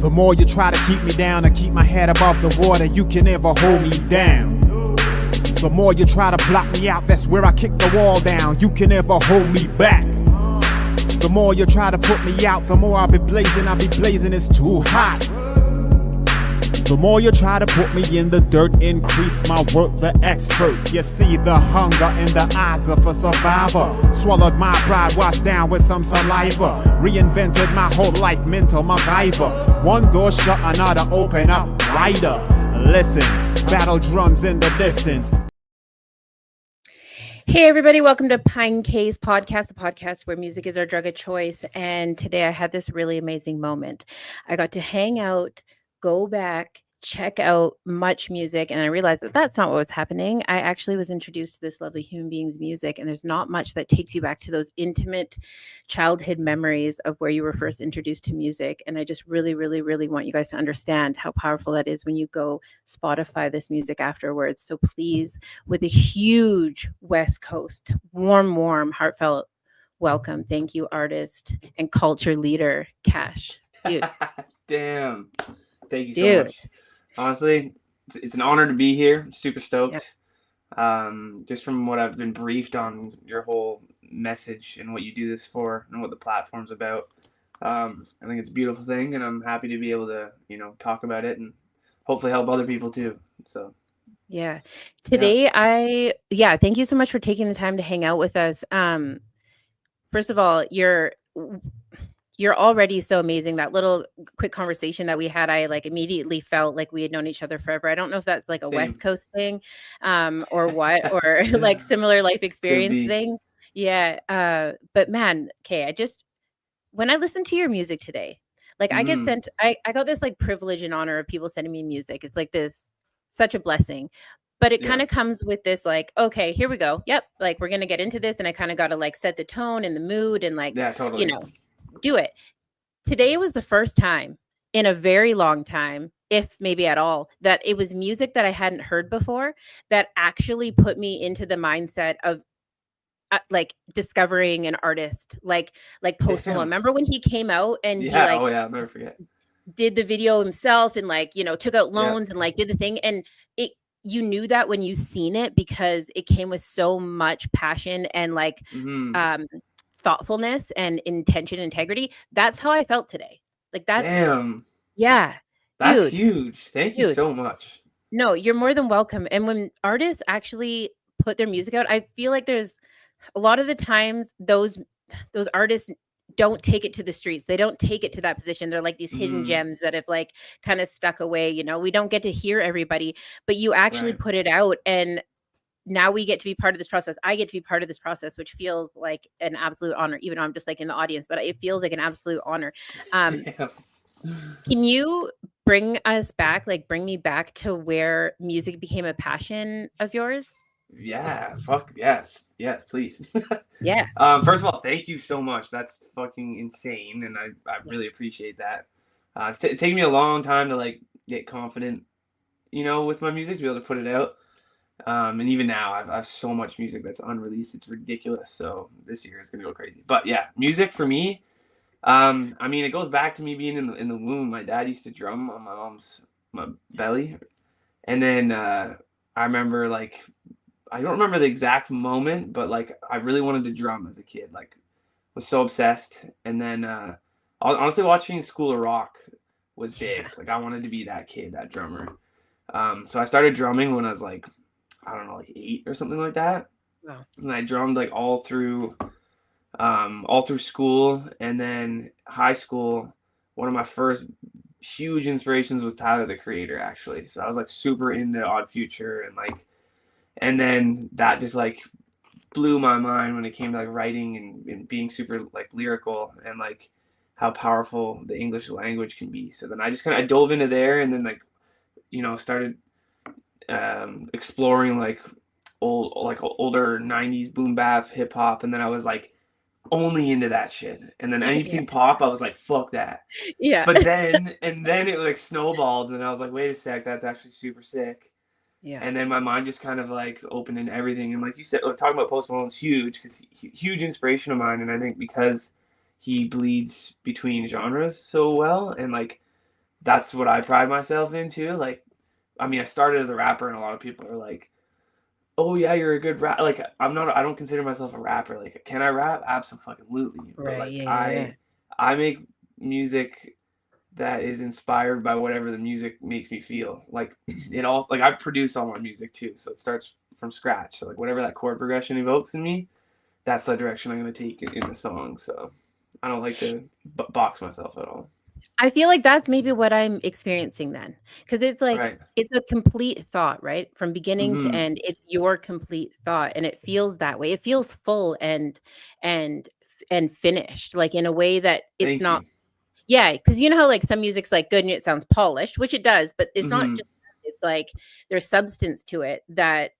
The more you try to keep me down and keep my head above the water, you can never hold me down. The more you try to block me out, that's where I kick the wall down. You can never hold me back. The more you try to put me out, the more I'll be blazing, it's too hot. The more you try to put me in the dirt, increase my work, the expert. You see the hunger in the eyes of a survivor. Swallowed my pride, washed down with some saliva. Reinvented my whole life, mental MacGyver. One door shut, another open up wider. Listen, battle drums in the distance. Hey everybody, welcome to Pinecase Podcast, a podcast where music is our drug of choice. And today I had this really amazing moment. I got to hang out, go back, check out much music, and I realized that that's not what was happening. I actually was introduced to this lovely human being's music, and there's not much that takes you back to those intimate childhood memories of where you were first introduced to music. And I just really, really, really want you guys to understand how powerful that is when you go Spotify this music afterwards. So please, with a huge West Coast, warm, heartfelt welcome. Thank you, artist and culture leader, Cash. Dude. Damn. Thank you so much. Honestly, it's an honor to be here. I'm super stoked. Yep. Just from what I've been briefed on your whole message and what you do this for and what the platform's about. I think it's a beautiful thing, and I'm happy to be able to, talk about it and hopefully help other people too. So yeah. Today thank you so much for taking the time to hang out with us. First of all, you're already so amazing. That little quick conversation that we had, I immediately felt like we had known each other forever. I don't know if that's a West Coast thing, or what, or similar life experience thing. Yeah. But man, okay, when I listen to your music today, I get sent, I got this privilege and honor of people sending me music. It's such a blessing. But it kind of comes with this okay, here we go. Yep. We're going to get into this. And I kind of got to set the tone and the mood and totally. Do it. Today was the first time in a very long time, if maybe at all, that it was music that I hadn't heard before that actually put me into the mindset of discovering an artist like Post Malone. Remember when he came out and he I'll never forget. Did the video himself and took out loans and did the thing, and you knew that when you seen it because it came with so much passion and thoughtfulness and intention, integrity. That's how I felt today. Damn. Yeah. That's dude, huge. Thank you so much. No, you're more than welcome. And when artists actually put their music out, I feel like there's a lot of the times those artists don't take it to the streets. They don't take it to that position. They're these hidden gems that have kind of stuck away. We don't get to hear everybody, but you actually put it out, and now we get to be part of this process. I get to be part of this process, which feels like an absolute honor, even though I'm just in the audience, but it feels like an absolute honor. Can you bring us back, bring me back to where music became a passion of yours? Yeah, fuck yes. Yeah, please. Yeah. First of all, thank you so much. That's fucking insane, and I really appreciate that. It's taken me a long time to get confident, with my music, to be able to put it out. And even now, I have so much music that's unreleased. It's ridiculous. So this year is gonna go crazy. But yeah, music for me, it goes back to me being in the womb. My dad used to drum on my belly, and then I remember I don't remember the exact moment, but I really wanted to drum as a kid. Was so obsessed. And then honestly, watching School of Rock was big. I wanted to be that kid, that drummer. So I started drumming when I was 8 or something like that. Wow. And I drummed all through school, and then high school. One of my first huge inspirations was Tyler, the Creator, actually. So I was super into Odd Future and then that just blew my mind when it came to writing and being super lyrical and how powerful the English language can be. So then I just I dove into there, and then started exploring older 90s boom bap hip hop, and then I was only into that shit, and then anything pop I was fuck that. But then it snowballed, and then I was wait a sec, that's actually super sick. And then my mind just kind of opened into everything, and you said, talking about Post Malone's huge, because huge inspiration of mine, and I think because he bleeds between genres so well, and that's what I pride myself into. Like, I mean, I started as a rapper, and a lot of people are like, "Oh yeah, you're a good rap." Like, I don't consider myself a rapper. Like, can I rap? Absolutely. But Right. like, Yeah. I make music that is inspired by whatever the music makes me feel. Like, it all, like, I produce all my music too, so it starts from scratch. So like, whatever that chord progression evokes in me, that's the direction I'm going to take in the song. So I don't like to box myself at all. I feel like that's maybe what I'm experiencing then, because it's like Right. it's a complete thought, right? From beginning to Mm-hmm. end, it's your complete thought, and it feels that way. It feels full and and finished, like in a way that it's Thank not. you. Yeah, because you know how like some music's like good and it sounds polished, which it does, but it's not Mm-hmm. just. It's like there's substance to it that.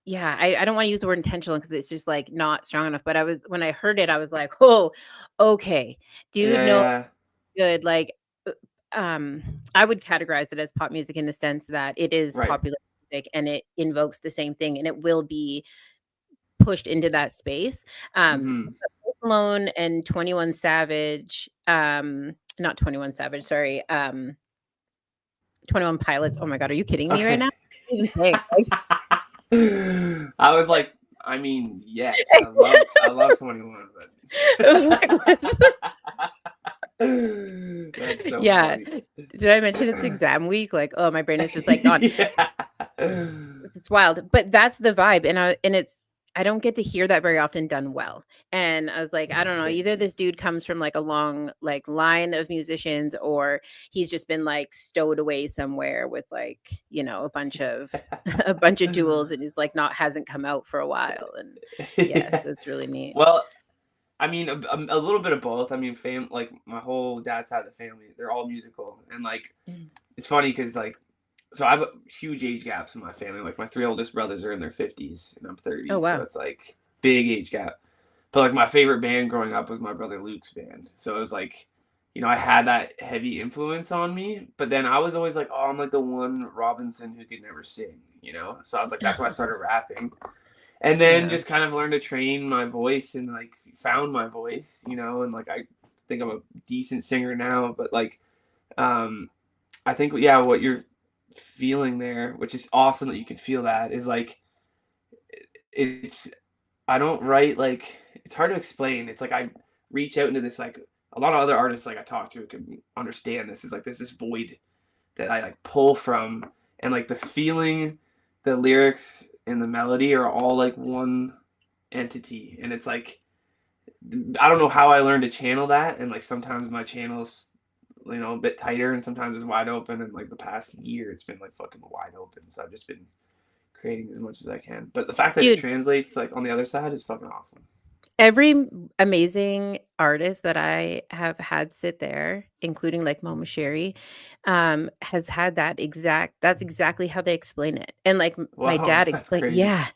Yeah, I don't want to use the word intentional because it's just like not strong enough. But when I heard it, I was like, oh, okay, dude, no Yeah. good. Like, I would categorize it as pop music in the sense that it is Right. popular music and it invokes the same thing and it will be pushed into that space. Mm-hmm. But Post Malone and 21 Savage, not 21 Savage, sorry, 21 Pilots. Oh my God, are you kidding me right Okay. now? I can't even say it. Like, I was like, I mean, yes, I love 21, but that's so yeah. funny. Did I mention it's exam week? Like, oh, my brain is just like gone. Yeah. It's wild, but that's the vibe, and it's I don't get to hear that very often done well. And I was like, I don't know, Thank either you. this dude comes from like a long like line of musicians, or he's just been like stowed away somewhere with like a bunch of a bunch of jewels, and he's like hasn't come out for a while. And yeah, Yeah. that's really neat. Well, I mean, a little bit of both. I mean, like my whole dad's side of the family, they're all musical, and like it's funny because like, so I have huge age gaps in my family. Like my 3 oldest brothers are in their 50s, and I'm 30, Oh so wow. it's like big age gap. But like my favorite band growing up was my brother Luke's band, so it was like, I had that heavy influence on me. But then I was always like, oh, I'm like the one Robinson who could never sing, So I was like, that's why I started rapping. And then Yeah. just kind of learned to train my voice and like found my voice, and like I think I'm a decent singer now, but like I think what you're feeling there, which is awesome that you can feel that, is like it's I don't write like it's hard to explain. It's like I reach out into this like a lot of other artists like I talk to can understand this. Is like there's this void that I like pull from, and like the feeling, the lyrics and the melody are all like one entity, and it's like I don't know how I learned to channel that, and like sometimes my channel's a bit tighter and sometimes it's wide open, and like the past year it's been like fucking wide open, so I've just been creating as much as I can. But the fact that it Dude, translates like on the other side is fucking awesome. every amazing artist that I have had sit there, including like Mama Sherry, has had that's exactly how they explain it. And like my Wow, dad that's explained, crazy. yeah.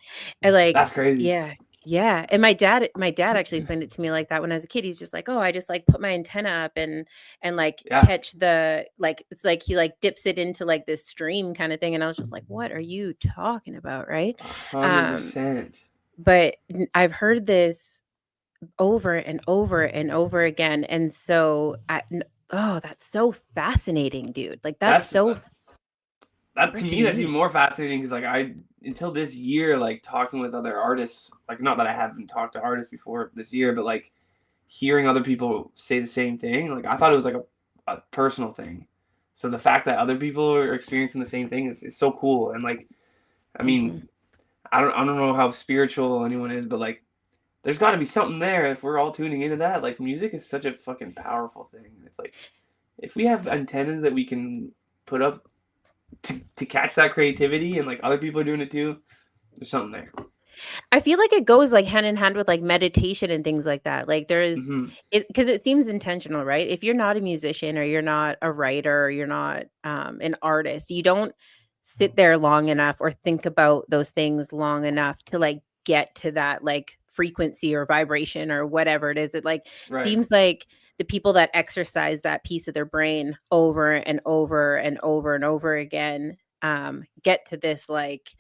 And like, That's crazy. yeah, yeah. And my dad actually explained it to me like that when I was a kid. He's just like, oh, I just like put my antenna up and like Yeah, catch the like it's like he like dips it into like this stream kind of thing. And I was just like, what are you talking about? Right. 100%. But I've heard this over and over and over again, and so that's so fascinating, dude. Like that's That's so that to me, freaking that's even neat. more fascinating because like I until this year, like talking with other artists, like not that I haven't talked to artists before this year, but like hearing other people say the same thing, like I thought it was like a personal thing. So the fact that other people are experiencing the same thing is so cool. And like, I mean, I don't know how spiritual anyone is, but like there's got to be something there if we're all tuning into that. Like music is such a fucking powerful thing. It's like if we have antennas that we can put up to catch that creativity, and like other people are doing it too, there's something there. I feel like it goes like hand in hand with like meditation and things like that. Like there is it because it seems intentional, right? If you're not a musician or you're not a writer or you're not an artist, you don't sit there long enough or think about those things long enough to like get to that like frequency or vibration or whatever it is. It like Right. seems like the people that exercise that piece of their brain over and over and over and over again get to this like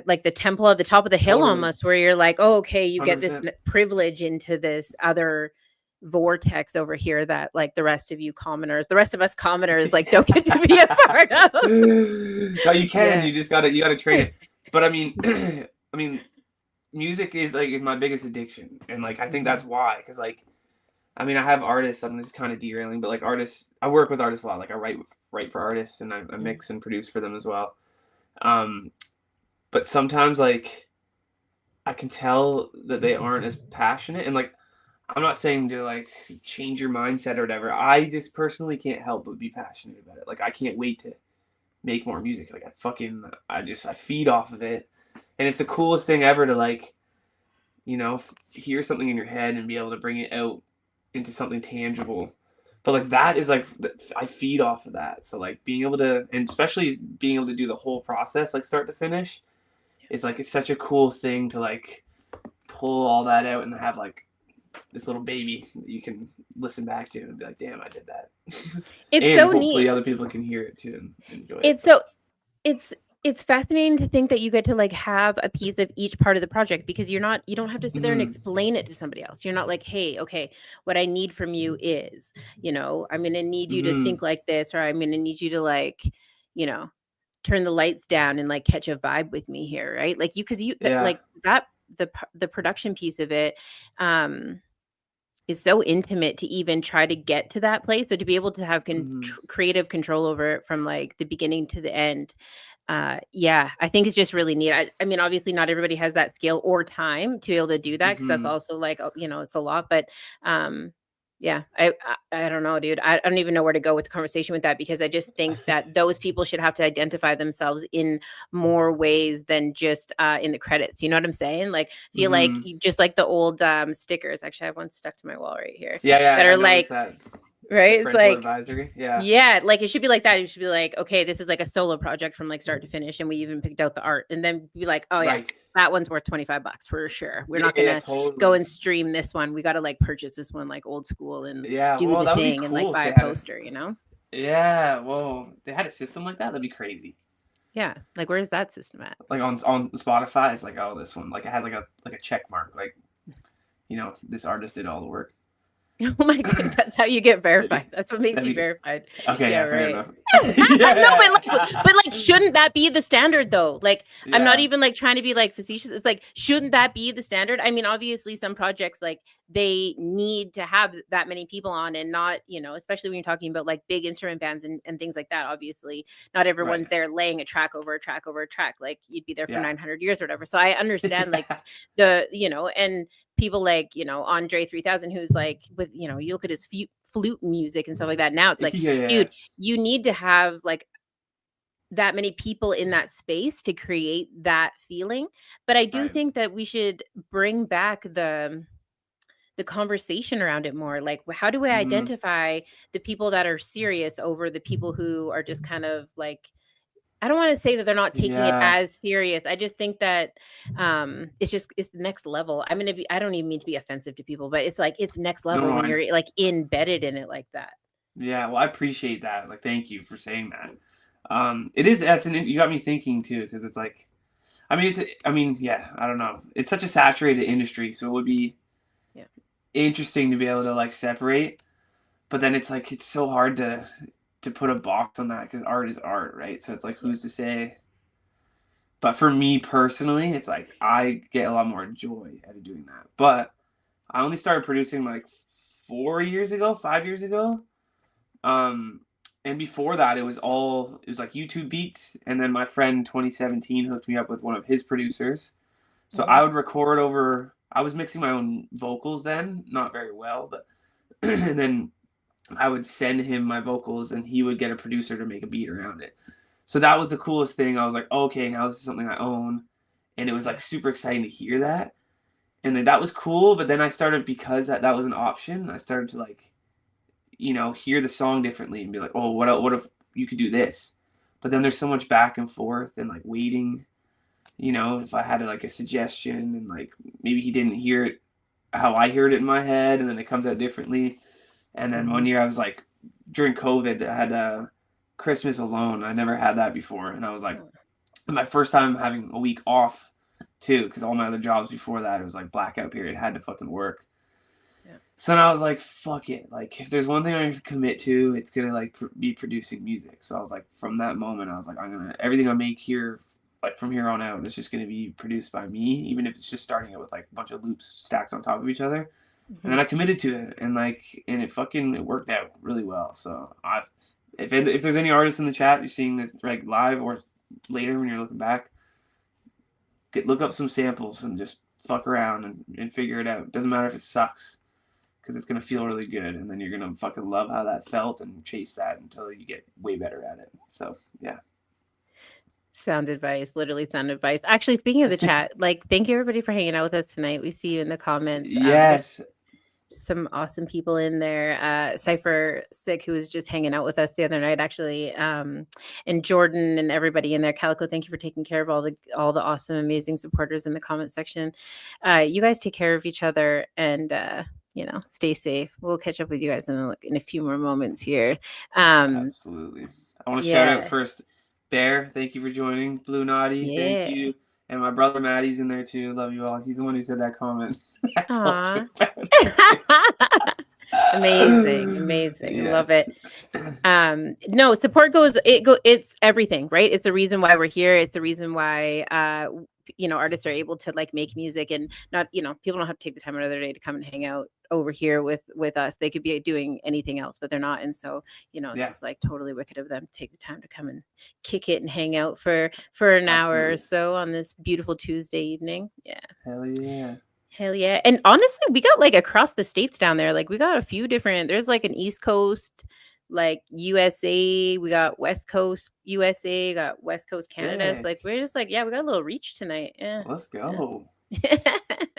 like the temple at the top of the hill Totally. almost, where you're like, oh, okay, you get this 100%. privilege into this other vortex over here that like the rest of us commoners like don't get to be a part of. No, you can. Yeah. You just gotta train it. But I mean, music is like my biggest addiction, and like I think that's why. Because like, I mean, I have artists. I mean, this is kind of derailing, but like artists, I work with artists a lot. Like I write for artists, and I mix and produce for them as well. But sometimes like I can tell that they aren't as passionate, and like I'm not saying to like change your mindset or whatever. I just personally can't help but be passionate about it. Like I can't wait to make more music. Like I feed off of it, and it's the coolest thing ever to like, you know, hear something in your head and be able to bring it out into something tangible. But like that is like I feed off of that. So like being able to, and especially being able to do the whole process like start to finish, is like it's such a cool thing to like pull all that out and have like this little baby that you can listen back to and be like, damn, I did that. It's and so hopefully neat. other people can hear it too and enjoy It's it. so it's fascinating to think that you get to like have a piece of each part of the project, because you don't have to sit there and explain it to somebody else. You're not like, hey, okay, what I need from you is, I'm going to need you to think like this, or I'm going to need you to like, turn the lights down and like catch a vibe with me here. Right. Like like that, the production piece of it, is so intimate to even try to get to that place. So to be able to have creative control over it from like the beginning to the end. I think it's just really neat. I mean, obviously not everybody has that skill or time to be able to do that, because that's also like, it's a lot, but I don't know, dude. I don't even know where to go with the conversation with that, because I just think that those people should have to identify themselves in more ways than just in the credits. You know what I'm saying? Like feel like just like the old stickers. Actually, I have one stuck to my wall right here. That are like that. Right? It's like advisory. Yeah, like it should be like that. It should be like, okay, this is like a solo project from like start to finish, and we even picked out the art, and then be like, oh yeah, that one's worth $25 for sure. We're not gonna go and stream this one. We got to like purchase this one like old school and do the thing and like buy a poster, Yeah, well, they had a system like that. That'd be crazy. Yeah, like where's that system at? Like on Spotify, it's like, oh, this one, like it has like a check mark, like this artist did all the work. Oh my god, that's how you get verified. That's what makes you verified. Okay, yeah, fair enough. No, but like, shouldn't that be the standard though? Like, I'm not even like trying to be like facetious. It's like, shouldn't that be the standard? I mean, obviously, some projects like they need to have that many people on, and not, especially when you're talking about like big instrument bands and things like that. Obviously, not everyone's there laying a track over a track over a track. Like you'd be there for 900 years or whatever. So I understand like and people like, Andre 3000, who's like with, you look at his flute music and stuff like that. Now it's like, dude, you need to have like that many people in that space to create that feeling. But I do think that we should bring back the conversation around it more. Like, how do we identify the people that are serious over the people who are just kind of like, I don't want to say that they're not taking it as serious. I just think that it's the next level. I don't even mean to be offensive to people, but it's like, it's next level when you're like embedded in it like that. Yeah. Well, I appreciate that. Like, thank you for saying that. You got me thinking too. 'Cause it's like, I don't know. It's such a saturated industry. So it would be interesting to be able to like separate, but then it's like, it's so hard to put a box on that, because art is art, right? So it's like, who's to say? But for me personally, it's like I get a lot more joy out of doing that. But I only started producing like 5 years ago. And before that, it was like YouTube beats, and then my friend 2017 hooked me up with one of his producers. So I would record over. I was mixing my own vocals then, not very well, but and then I would send him my vocals, and he would get a producer to make a beat around it. So that was the coolest thing. I was like, okay, now this is something I own. And it was like super exciting to hear that. And then that was cool. But then I started, because that was an option, I started to like, hear the song differently and be like, oh, what if you could do this? But then there's so much back and forth and like waiting, if I had like a suggestion, and like maybe he didn't hear it how I heard it in my head, and then it comes out differently. And then one year I was like, during COVID, I had Christmas alone. I never had that before. And I was like, my first time having a week off too, because all my other jobs before that, it was like blackout period. I had to fucking work. So now I was like, fuck it. Like, if there's one thing I can commit to, it's gonna like be producing music. So I was like, from that moment, I was like, everything I make here, like from here on out, it's just gonna be produced by me, even if it's just starting it with like a bunch of loops stacked on top of each other. And then I committed to it, and it worked out really well. So if there's any artists in the chat, you're seeing this like live or later when you're looking back, look up some samples and just fuck around and figure it out. It doesn't matter if it sucks, because it's going to feel really good, and then you're going to fucking love how that felt and chase that until you get way better at it. So, yeah. Sound advice, literally sound advice. Actually, speaking of the chat, like, thank you everybody for hanging out with us tonight. We see you in the comments. Yes. Some awesome people in there. Cypher Sick, who was just hanging out with us the other night, actually, and Jordan and everybody in there. Calico, thank you for taking care of all the awesome, amazing supporters in the comment section. You guys take care of each other, and stay safe. We'll catch up with you guys in a few more moments here. Absolutely. I want to shout out first Bear. Thank you for joining. Blue Naughty. Thank you. And my brother Maddie's in there too. Love you all. He's the one who said that comment. Amazing. Yes. Love it. No, support it's everything, right? It's the reason why we're here. It's the reason why artists are able to like make music, and not, people don't have to take the time another day to come and hang out over here with us. They could be doing anything else, but they're not. And so, it's just like totally wicked of them to take the time to come and kick it and hang out for an hour or so on this beautiful Tuesday evening. Yeah. Hell yeah. And honestly, we got like across the states down there. Like, we got a few different, there's like an East Coast, like USA, we got West Coast USA, got West Coast Canada. So like, we're just like, we got a little reach tonight. Yeah. Let's go.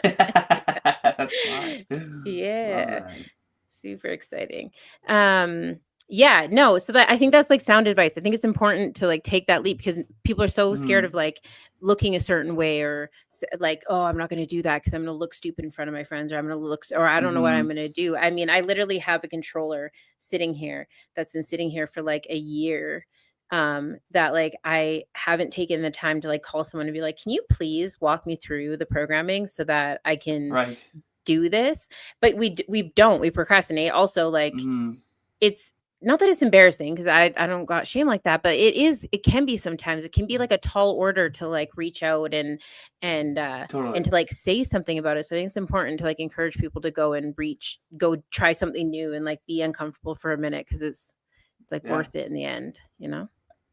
That's fine. Yeah. Super exciting. So that, I think that's like sound advice. I think it's important to like take that leap, because people are so scared of like looking a certain way, or like, oh, I'm not going to do that because I'm going to look stupid in front of my friends, or I'm going to look, or I don't know what I'm going to do. I mean, I literally have a controller sitting here that's been sitting here for like a year, that like I haven't taken the time to like call someone and be like, can you please walk me through the programming so that I can do this? But we procrastinate. Also, like, it's not that it's embarrassing, because I don't got shame like that, but it can be sometimes. It can be like a tall order to like reach out and to like say something about it. So I think it's important to like encourage people to go try something new and like be uncomfortable for a minute, because it's like worth it in the end,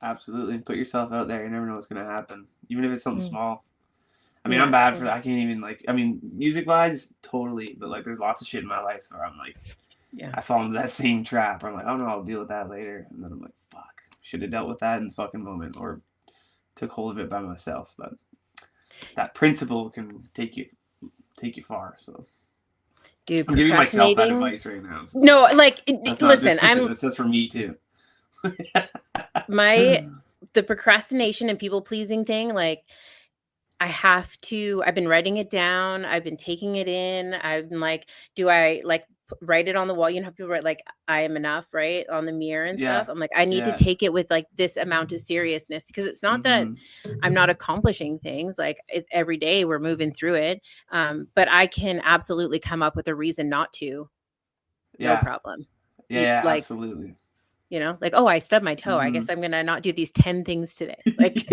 Absolutely. Put yourself out there. You never know what's going to happen, even if it's something small. I mean, I'm bad for that. I can't even music wise, totally. But like, there's lots of shit in my life where I'm like, I fall into that same trap. I'm like, oh no, I'll deal with that later. And then I'm like, fuck, should have dealt with that in the fucking moment, or took hold of it by myself. But that principle can take you far. So, dude, I'm giving myself that advice right now. So. No, like, listen, it's just for me too. The procrastination and people pleasing thing, like, I've been writing it down. I've been taking it in. I've been like, do I like write it on the wall? You know how people write like, I am enough, right? On the mirror and stuff. I'm like, I need to take it with like this amount of seriousness, because it's not that I'm not accomplishing things. Like, it's every day we're moving through it. But I can absolutely come up with a reason not to. No problem. Yeah, like, absolutely. Like, oh, I stubbed my toe. I guess I'm going to not do these 10 things today. Like,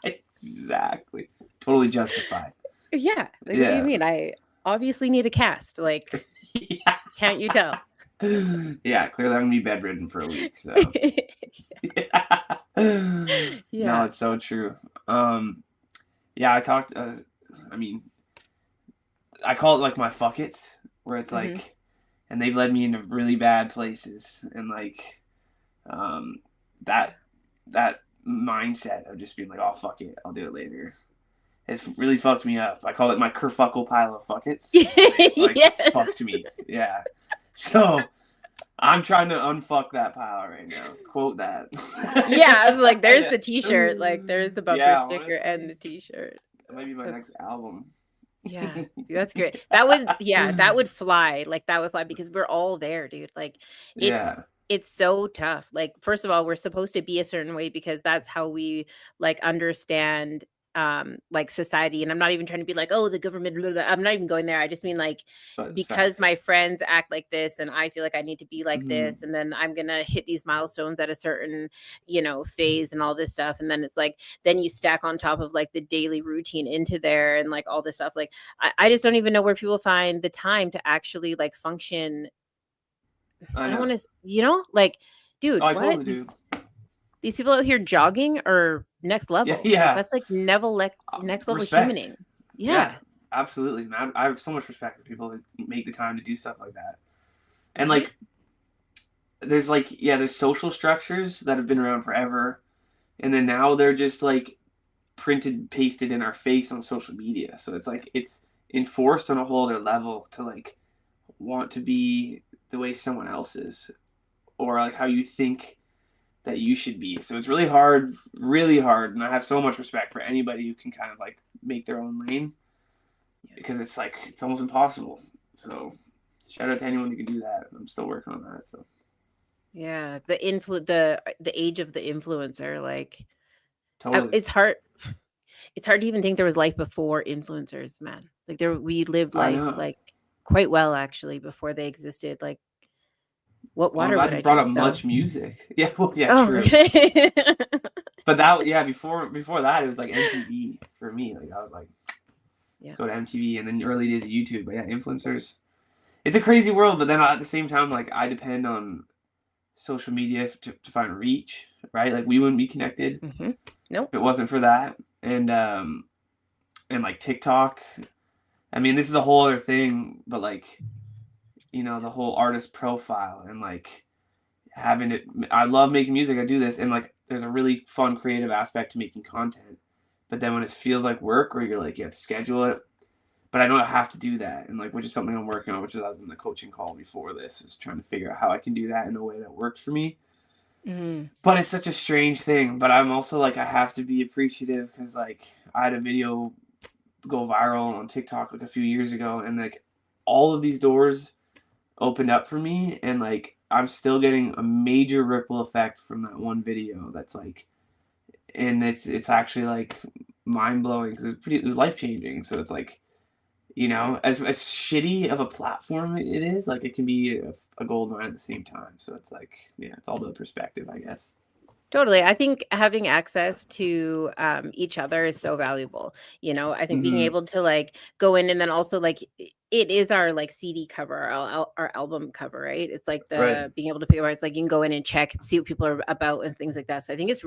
exactly. Totally justified. Yeah. Like, what do you mean? I obviously need a cast. Like, can't you tell? Yeah, clearly I'm going to be bedridden for a week. So. No, it's so true. I talked, I call it like my fuck it's, where it's like, and they've led me into really bad places. And like, that mindset of just being like, oh, fuck it, I'll do it later. It's really fucked me up. I call it my kerfuckle pile of fuckets. Like, fucked me. Yeah. So I'm trying to unfuck that pile right now. Quote that. Yeah, it's like, there's the t-shirt. Like, there's the bumper sticker, honestly, and the t-shirt. That might be my next album. Yeah, that's great. That would fly. Like, that would fly, because we're all there, dude. Like, it's so tough. Like, first of all, we're supposed to be a certain way, because that's how we like understand like society. And I'm not even trying to be like, oh, the government, blah, blah. I'm not even going there. I just mean like, But because facts. my friends act like this and I feel like I need to be like Mhm. this, and then I'm gonna hit these milestones at a certain, phase and all this stuff. And then it's like, then you stack on top of like the daily routine into there and like all this stuff. Like I just don't even know where people find the time to actually like function. I I don't know. want to, like, dude, Oh, I what? totally do. These people out here jogging are next Yeah, level. Like yeah. that's like next level Respect. humaning. Yeah, Yeah. absolutely, man. I have so much respect for people that make the time to do stuff like that. And Right? like, there's social structures that have been around forever, and then now they're just like printed, pasted in our face on social media. So it's like it's enforced on a whole other level to like want to be the way someone else is, or like how you think that you should be. So it's really hard. And I have so much respect for anybody who can kind of like make their own lane, because it's like it's almost impossible. So shout out to anyone who can do that. I'm still working on that. So Yeah. The age of the influencer, like totally. it's hard. It's hard to even think there was life before influencers, man. Like we lived I life know. like quite well actually before they existed. Like what Well, I'm water glad would you I brought drink up though? much music. Yeah, well, yeah, Oh, true. right. But that, yeah, before that, it was like MTV for me. Like I was like, Yeah. go to MTV, and then the early days of YouTube. But yeah, influencers. It's a crazy world, but then at the same time, like I depend on social media to find reach, right? Like we wouldn't be connected Nope. if it wasn't for that, and like TikTok. I mean, this is a whole other thing, but like the whole artist profile and like having it. I love making music. I do this, and like there's a really fun creative aspect to making content. But then when it feels like work, or you're like you have to schedule it. But I know I have to do that, and like which is something I'm working on, which is I was in the coaching call before this, is trying to figure out how I can do that in a way that works for me. Mm. But it's such a strange thing. But I'm also like I have to be appreciative, because like I had a video go viral on TikTok like a few years ago, and like all of these doors opened up for me, and like I'm still getting a major ripple effect from that one video. That's like, and it's actually like mind blowing, because it was life changing. So it's like, as shitty of a platform it is, like it can be a gold mine at the same time. So it's like, yeah, it's all the perspective, I guess. Totally. I think having access to each other is so valuable. I think being Mm-hmm. able to like go in, and then also like it is our like CD cover, our album cover, right? It's like Right. the being able to pick apart. It's like you can go in and check, see what people are about and things like that. So I think it's a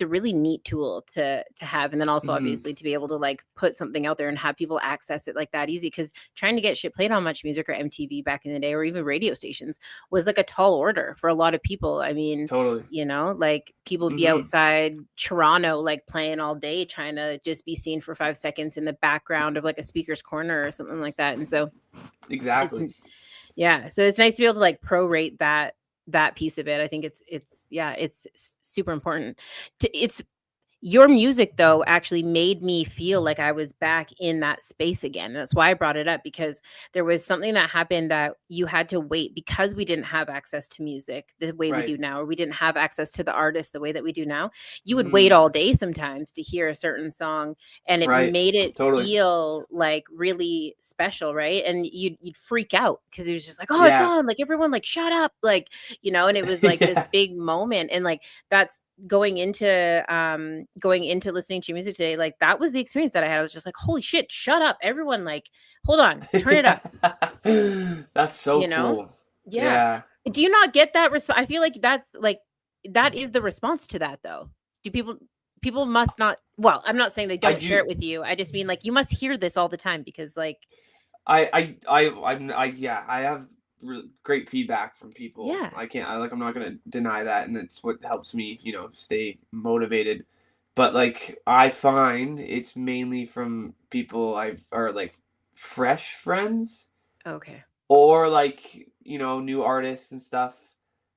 really neat tool to have, and then also Mm-hmm. obviously to be able to like put something out there and have people access it like that easy, because trying to get shit played on Much Music or MTV back in the day, or even radio stations, was like a tall order for a lot of people. I mean, Totally. like people would be Mm-hmm. outside Toronto like playing all day trying to just be seen for 5 seconds in the background of like a speaker's corner or something like that. And so Exactly. so it's nice to be able to like prorate that piece of it. I think it's super important. It's your music though actually made me feel like I was back in that space again. And that's why I brought it up, because there was something that happened that you had to wait, because we didn't have access to music the way we Right. do now, or we didn't have access to the artists the way that we do now. You would Mm-hmm. wait all day sometimes to hear a certain song, and it Right. made it Totally. feel like really special, right? And you'd freak out because it was just like, oh, it's Yeah. on, like everyone like shut up, like, and it was like this Yeah. big moment. And like that's going into listening to your music today, like that was the experience that I had. I was just like, holy shit, shut up everyone, like hold on, turn it up. That's so cool. Yeah. Yeah. Do you not get that response? I feel like that is the response to that though. Do people must not, well, I'm not saying they don't share it with you, I just mean like you must hear this all the time, because like I have great feedback from people. Yeah. I'm not gonna deny that, and it's what helps me, stay motivated. But like I find it's mainly from people are like fresh friends, okay, or like new artists and stuff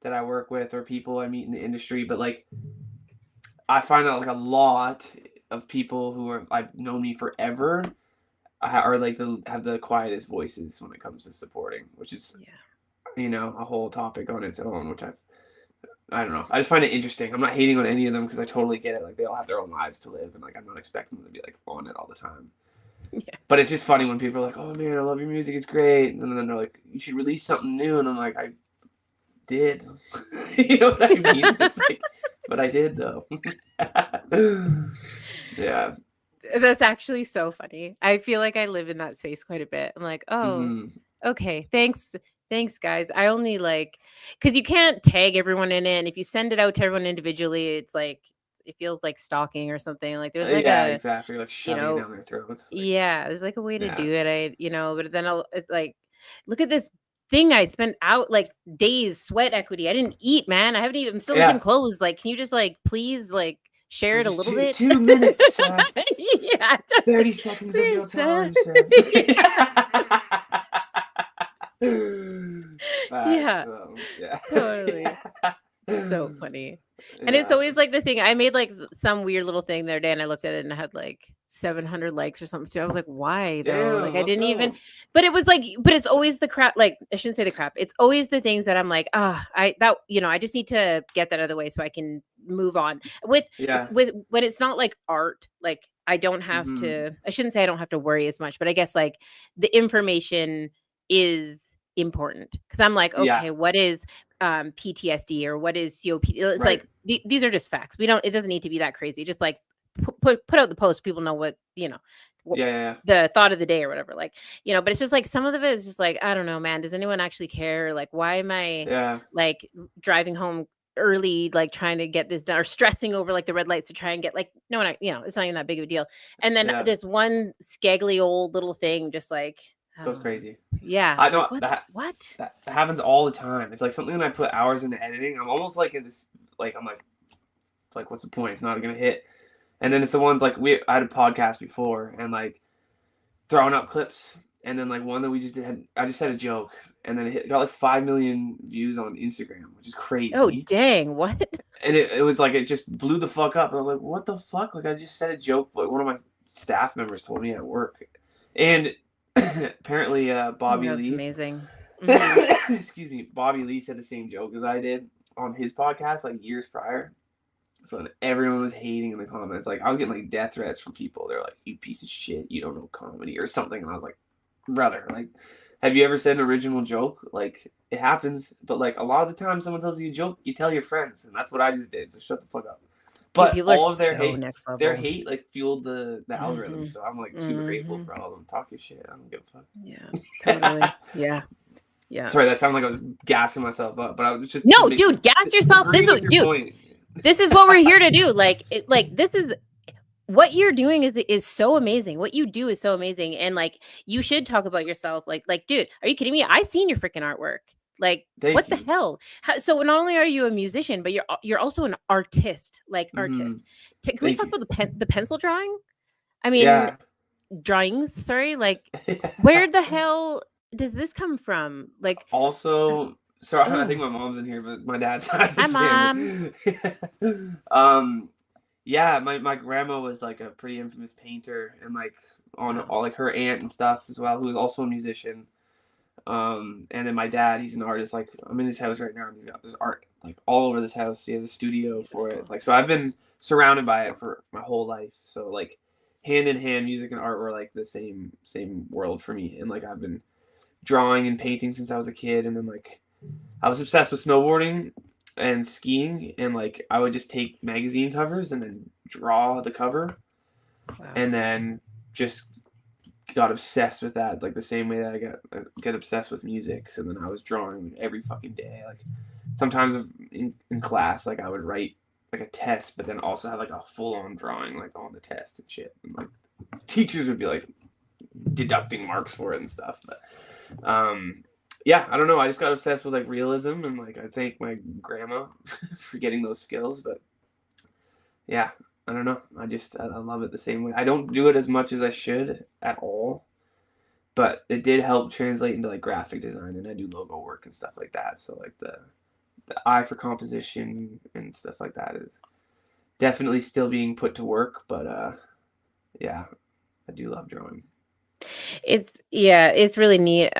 that I work with, or people I meet in the industry. But like I find out like a lot of people who I've known me forever are like have the quietest voices when it comes to supporting, which is yeah, a whole topic on its own, which I don't know. I just find it interesting. I'm not hating on any of them because I totally get it. Like they all have their own lives to live, and like I'm not expecting them to be like on it all the time. Yeah. But it's just funny when people are like, "Oh man, I love your music. It's great," and then they're like, "You should release something new," and I'm like, "I did." You know what I mean? It's like, but I did though. Yeah. That's actually so funny. I feel like I live in that space quite a bit. I'm like, oh, okay, thanks, guys. I only like, because you can't tag everyone in it. And if you send it out to everyone individually, it's like it feels like stalking or something. Like there's like Yeah, a, exactly. Like you shoving it know, down their throats. Like, yeah, there's like a way to yeah. do it. But then it's like, look at this thing I spent out like days, sweat equity. I didn't eat, man. I'm still in the same clothes. Like, can you just like please like share it a little bit? 2 minutes. Yeah, 30 seconds of your time, sir. Yeah, totally. So funny. And it's always like the thing I made like some weird little thing the other day and I looked at it and it had like 700 likes or something. So I was like, why though? Like I didn't even, but it was like, but it's always the crap. Like I shouldn't say the crap. It's always the things that I'm like, I just need to get that out of the way so I can move on with when it's not like art, like I don't have to, I shouldn't say I don't have to worry as much, but I guess like the information is important because I'm like, okay, what is PTSD or what is COPD? It's like these are just facts. It doesn't need to be that crazy. Just like put out the post, people know what the thought of the day or whatever, like but it's just like some of it is just like, I don't know, man, does anyone actually care? Like why am I like driving home early, like trying to get this done or stressing over like the red lights to try and get like no one, it's not even that big of a deal. And then this one scaggly old little thing just like goes crazy. Yeah. I know like, what? That happens all the time. It's like something that I put hours into editing. I'm almost like in this, like, I'm like, what's the point? It's not going to hit. And then it's the ones like I had a podcast before and like throwing up clips. And then like one that we just did, I just said a joke and then it got like 5 million views on Instagram, which is crazy. Oh, dang. What? And it was like, it just blew the fuck up. And I was like, what the fuck? Like I just said a joke, but one of my staff members told me at work. And apparently Bobby Lee. That's amazing. Excuse me. Bobby Lee said the same joke as I did on his podcast like years prior. So everyone was hating in the comments. Like I was getting like death threats from people. They're like, "You piece of shit, you don't know comedy" or something. And I was like, brother, like, have you ever said an original joke? Like it happens, but like a lot of the time someone tells you a joke, you tell your friends, and that's what I just did. So shut the fuck up. But all of their hate like fueled the algorithm. So I'm like super grateful for all of them. Talk your shit. I don't give a fuck. Yeah, totally. Yeah. Sorry, that sounded like I was gassing myself up, but I was just dude, gas yourself. This is what we're here to do. Like this is what you're doing is so amazing. What you do is so amazing, and like you should talk about yourself. Like, dude, are you kidding me? I seen your freaking artwork. Like, what the hell? So not only are you a musician, but you're also an artist. Like, artist. Can we talk about the pencil drawing? I mean, drawings. Sorry. Like, where the hell does this come from? Like, also, sorry, I think my mom's in here, but my dad's side. Hi, Mom. Yeah, my grandma was like a pretty infamous painter, and like on all like her aunt and stuff as well, who was also a musician. And then my dad, he's an artist. Like I'm in his house right now, and there's art like all over this house. He has a studio for it. Like so, I've been surrounded by it for my whole life. So like hand in hand, music and art were like the same world for me. And like I've been drawing and painting since I was a kid. And then like I was obsessed with snowboarding and skiing, and like I would just take magazine covers and then draw the cover, and then just got obsessed with that, like the same way that I get obsessed with music. So then I was drawing every fucking day. Like sometimes in class, like I would write like a test, but then also have like a full-on drawing like on the test and shit. And like teachers would be like deducting marks for it and stuff. But yeah, I don't know. I just got obsessed with like realism, and like I thank my grandma for getting those skills. But yeah. I don't know. I love it the same way. I don't do it as much as I should at all, but it did help translate into like graphic design, and I do logo work and stuff like that. So like the eye for composition and stuff like that is definitely still being put to work. But yeah, I do love drawing. It's really neat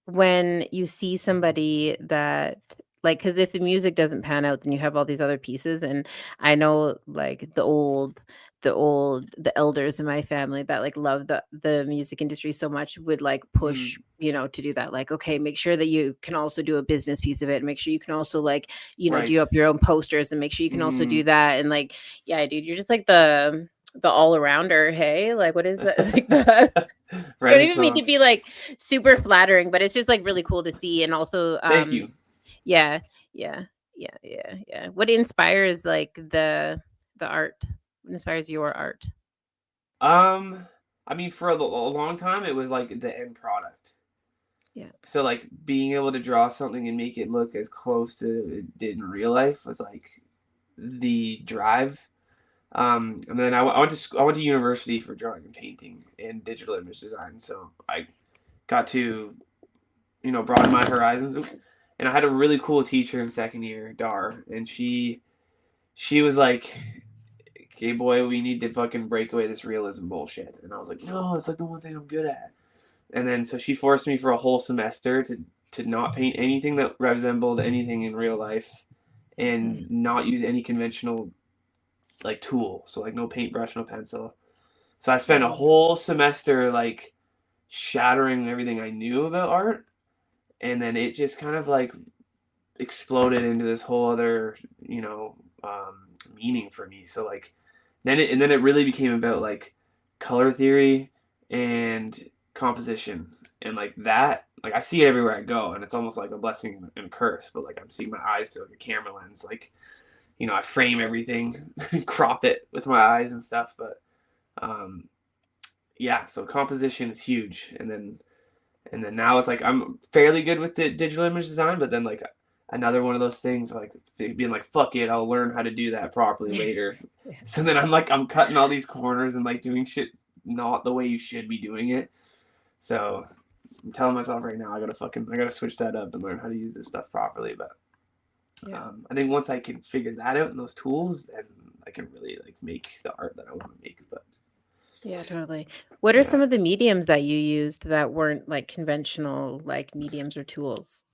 when you see somebody that like, because if the music doesn't pan out, then you have all these other pieces. And I know like the elders in my family that like love the music industry so much would like push, to do that. Like, okay, make sure that you can also do a business piece of it, and make sure you can also like, Right. do up your own posters, and make sure you can also do that. And like, yeah, dude, you're just like the all-arounder. Hey, like, what is that? Like the I don't even mean to Renaissance. be like super flattering, but it's just like really cool to see. And also, Thank you. yeah. What inspires like the art? What inspires your art? I mean, for a long time, it was like the end product. Yeah. So like being able to draw something and make it look as close to it did in real life was like the drive. And then I went to university for drawing and painting and digital image design. So I got to, broaden my horizons. And I had a really cool teacher in second year, Dar, and she was like, "Okay, boy, we need to fucking break away this realism bullshit." And I was like, "No, it's like the one thing I'm good at." And then so she forced me for a whole semester to not paint anything that resembled anything in real life, and not use any conventional like tool. So like no paintbrush, no pencil. So I spent a whole semester like shattering everything I knew about art, and then it just kind of like exploded into this whole other meaning for me. So like then it really became about like color theory and composition, and like that, like I see it everywhere I go, and it's almost like a blessing and a curse. But like I'm seeing my eyes through like a camera lens, like I frame everything, crop it with my eyes and stuff. But yeah, so composition is huge, and then now it's like I'm fairly good with the digital image design, but then like another one of those things like being like, fuck it, I'll learn how to do that properly later. So then I'm cutting all these corners and like doing shit not the way you should be doing it. So I'm telling myself right now I gotta switch that up and learn how to use this stuff properly. But I think once I can figure that out and those tools, then I can really like make the art that I want to make. But yeah, totally. What are some of the mediums that you used that weren't like conventional like mediums or tools?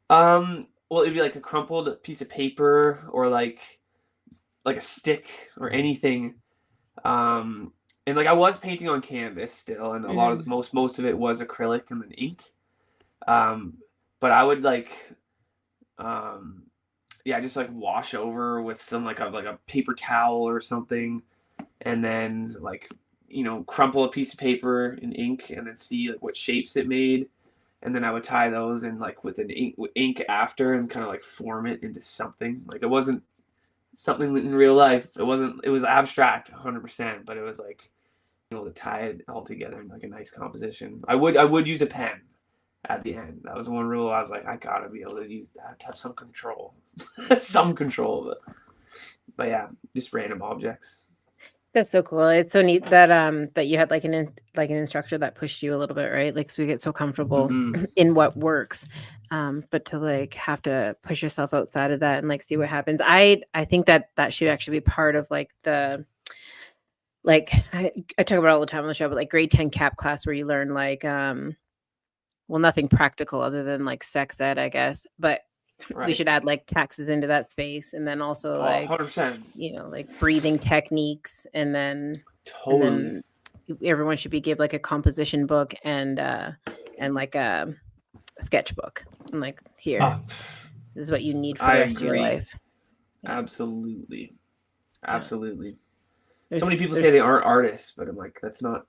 Well, it'd be like a crumpled piece of paper or like a stick or anything. And like I was painting on canvas still, and a lot of most of it was acrylic and then ink. But I would like just like wash over with some like a paper towel or something, and then like crumple a piece of paper in ink and then see like what shapes it made, and then I would tie those in like with ink after and kind of like form it into something. Like it wasn't something in real life. It was abstract 100%, but it was like able to tie it all together in like a nice composition. I would use a pen at the end. That was one rule. I was like, I gotta be able to use that to have some control. But yeah, just random objects. That's so cool. It's so neat that that you had like an instructor that pushed you a little bit, right? Like, so we get so comfortable in what works, but to like have to push yourself outside of that and like see what happens. I think that should actually be part of like the like I talk about it all the time on the show, but like grade 10 cap class where you learn like well, nothing practical other than like sex ed, I guess, but we should add like taxes into that space, and then also like 100%. Like breathing techniques, and then everyone should be given like a composition book and like a sketchbook, and like here, this is what you need for the rest of your life. Absolutely. So many people say they aren't artists, but I'm like, that's not.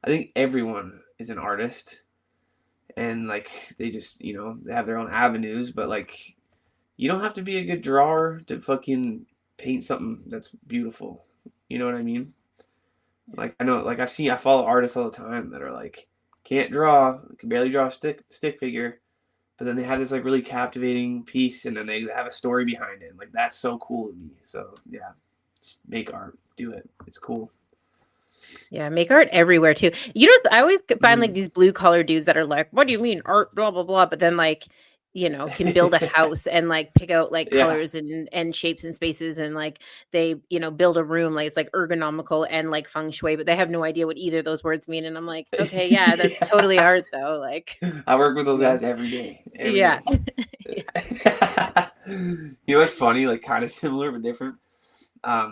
I think everyone is an artist. And like they just they have their own avenues, but like you don't have to be a good drawer to fucking paint something that's beautiful. You know what I mean? Like I know, like I follow artists all the time that are like can't draw, can barely draw a stick figure, but then they have this like really captivating piece, and then they have a story behind it. Like that's so cool to me. So yeah, just make art, do it. It's cool. Yeah, make art everywhere too. I always find like these blue collar dudes that are like, what do you mean art, blah blah blah, but then like can build a house and like pick out like Yeah. colors and shapes and spaces, and like they, build a room, like it's like ergonomical and like feng shui, but they have no idea what either of those words mean. And I'm like, okay, yeah, that's totally art though. Like, I work with those guys every day. Every yeah. day. You know what's funny? Like kind of similar but different. I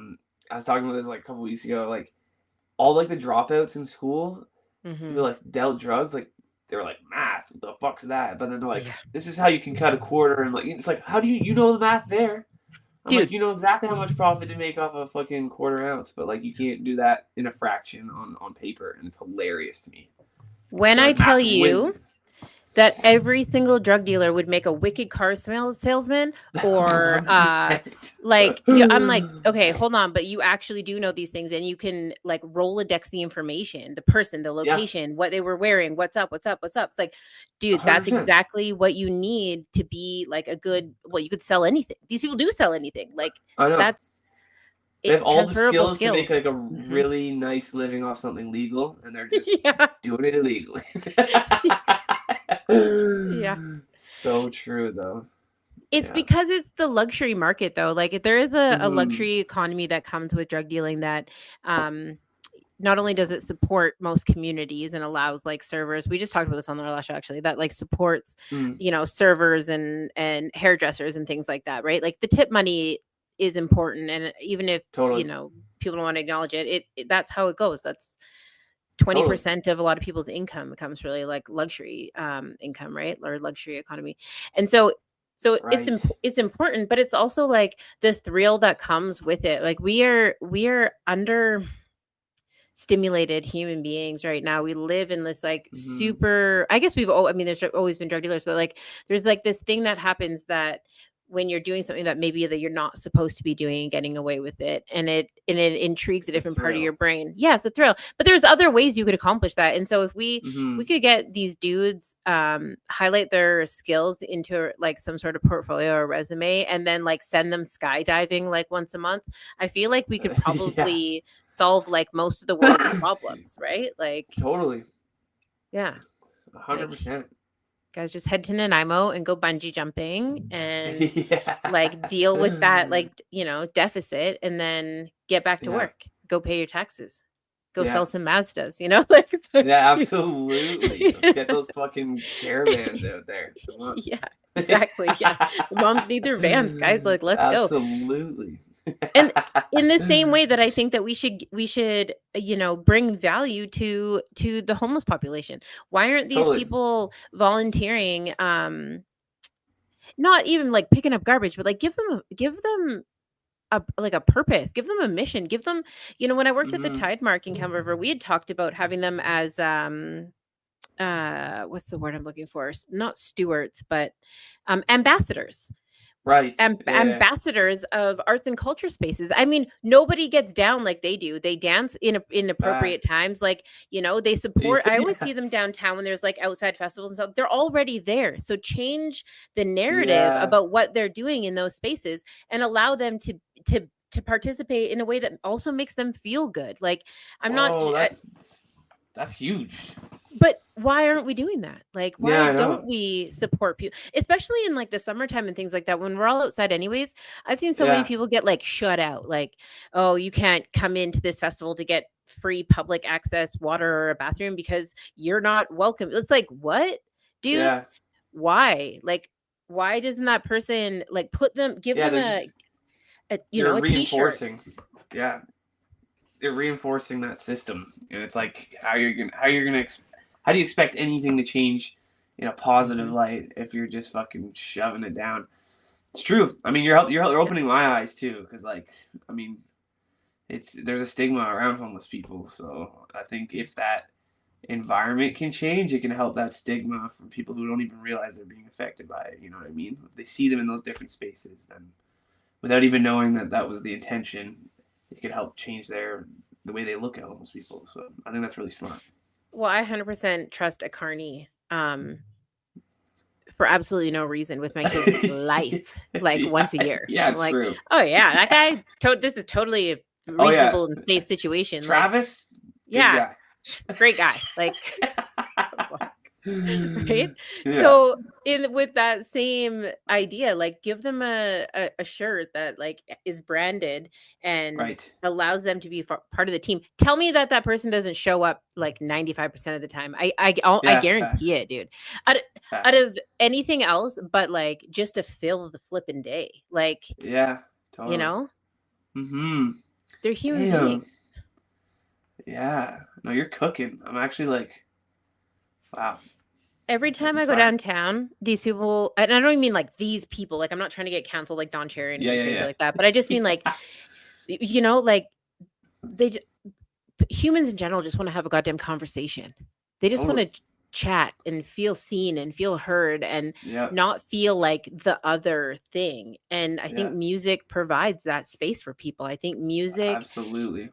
was talking about this like a couple weeks ago. Like all like the dropouts in school who like dealt drugs, like they were like, math, what the fuck's that? But then they're like, Yeah. this is how you can cut a quarter, and like it's like, how do you know the math there? I'm Dude. like, you know exactly how much profit to make off a fucking quarter ounce, but like you can't do that in a fraction on paper, and it's hilarious to me. When They're I like, tell math you whizzes. that every single drug dealer would make a wicked car salesman, or 100%. like, I'm like, okay, hold on, but you actually do know these things, and you can like Rolodex the information, the person, the location, what they were wearing, what's up. It's like, dude, that's 100%. exactly what you need to be like a good. Well, you could sell anything. These people do sell anything. Like, I know. that's They have all the transferable skills to make like a really nice living off something legal, and they're just doing it illegally. Yeah. So true, though. It's because it's the luxury market, though. Like, there is a luxury economy that comes with drug dealing that not only does it support most communities and allows like servers, we just talked about this on the last show actually, that like supports, servers and hairdressers and things like that, right? Like the tip money is important. And even if, people don't want to acknowledge it, that's how it goes. That's 20% of a lot of people's income becomes really like luxury income, right? Or luxury economy. And so it's important, but it's also like the thrill that comes with it. Like we are under stimulated human beings right now. We live in this like super, I guess there's always been drug dealers, but like there's like this thing that happens that when you're doing something that maybe that you're not supposed to be doing and getting away with it, and it intrigues a different part of your brain. Yeah, it's a thrill. But there's other ways you could accomplish that. And so if we could get these dudes highlight their skills into like some sort of portfolio or resume, and then like send them skydiving like once a month, I feel like we could probably solve like most of the world's problems, right? Like totally. Yeah. 100%. Guys, just head to Nanaimo and go bungee jumping and like deal with that, like, deficit, and then get back to work. Go pay your taxes. Go sell some Mazdas, like. Yeah, absolutely. Let's get those fucking caravans out there. Yeah, exactly. Yeah. The moms need their vans, guys. Like, let's go. Absolutely. And in the same way that I think that we should, bring value to the homeless population. Why aren't these people volunteering? Not even like picking up garbage, but like give them a purpose, give them a mission, give them, when I worked at the Tide Mark in Camp River, we had talked about having them as what's the word I'm looking for? Not stewards, but ambassadors. Right. Ambassadors of arts and culture spaces. I mean, nobody gets down like they do. They dance in appropriate times. Like, they support. I always see them downtown when there's like outside festivals and stuff. They're already there. So change the narrative about what they're doing in those spaces and allow them to participate in a way that also makes them feel good. Like that's huge. But why aren't we doing that? Like, why don't we support people, especially in like the summertime and things like that, when we're all outside anyways? I've seen so many people get like shut out. Like, oh, you can't come into this festival to get free public access water or a bathroom because you're not welcome. It's like, what, dude? Yeah. Why? Like, why doesn't that person like give them a t-shirt? Yeah. They're reinforcing that system, and it's like how do you expect anything to change in a positive light if you're just fucking shoving it down? It's true. I mean, you're opening my eyes too, because like, I mean, there's a stigma around homeless people. So I think if that environment can change, it can help that stigma from people who don't even realize they're being affected by it. You know what I mean? If they see them in those different spaces, then without even knowing that was the intention, it could help change the way they look at homeless people. So I think that's really smart. Well, I 100% trust a carny for absolutely no reason with my kids' life, like once a year. Yeah, like, true. Oh yeah, that guy. This is totally a reasonable and safe situation. Travis. Like, great guy. Like, Right? Yeah. So with that same idea, like give them a shirt that like is branded and Right. allows them to be part of the team. Tell me that person doesn't show up like 95% of the time. I Yeah. guarantee Facts. it, dude. Out, out Facts. of anything else but like just to fill the flipping day. Like, Yeah. you Totally. know, Mm-hmm. they're human Damn. beings. Yeah. No, you're cooking. I'm actually like, wow. Every That's time I go inspiring. downtown, these people, and I don't even mean like these people, like I'm not trying to get canceled like Don Cherry or Yeah. anything Yeah. crazy Yeah. like that, but I just mean like, you know, like they humans in general just want to have a goddamn conversation. They just want Totally. to chat and feel seen and feel heard and Yeah. not feel like the other thing. And I think Yeah. music provides that space for people. I think music Absolutely.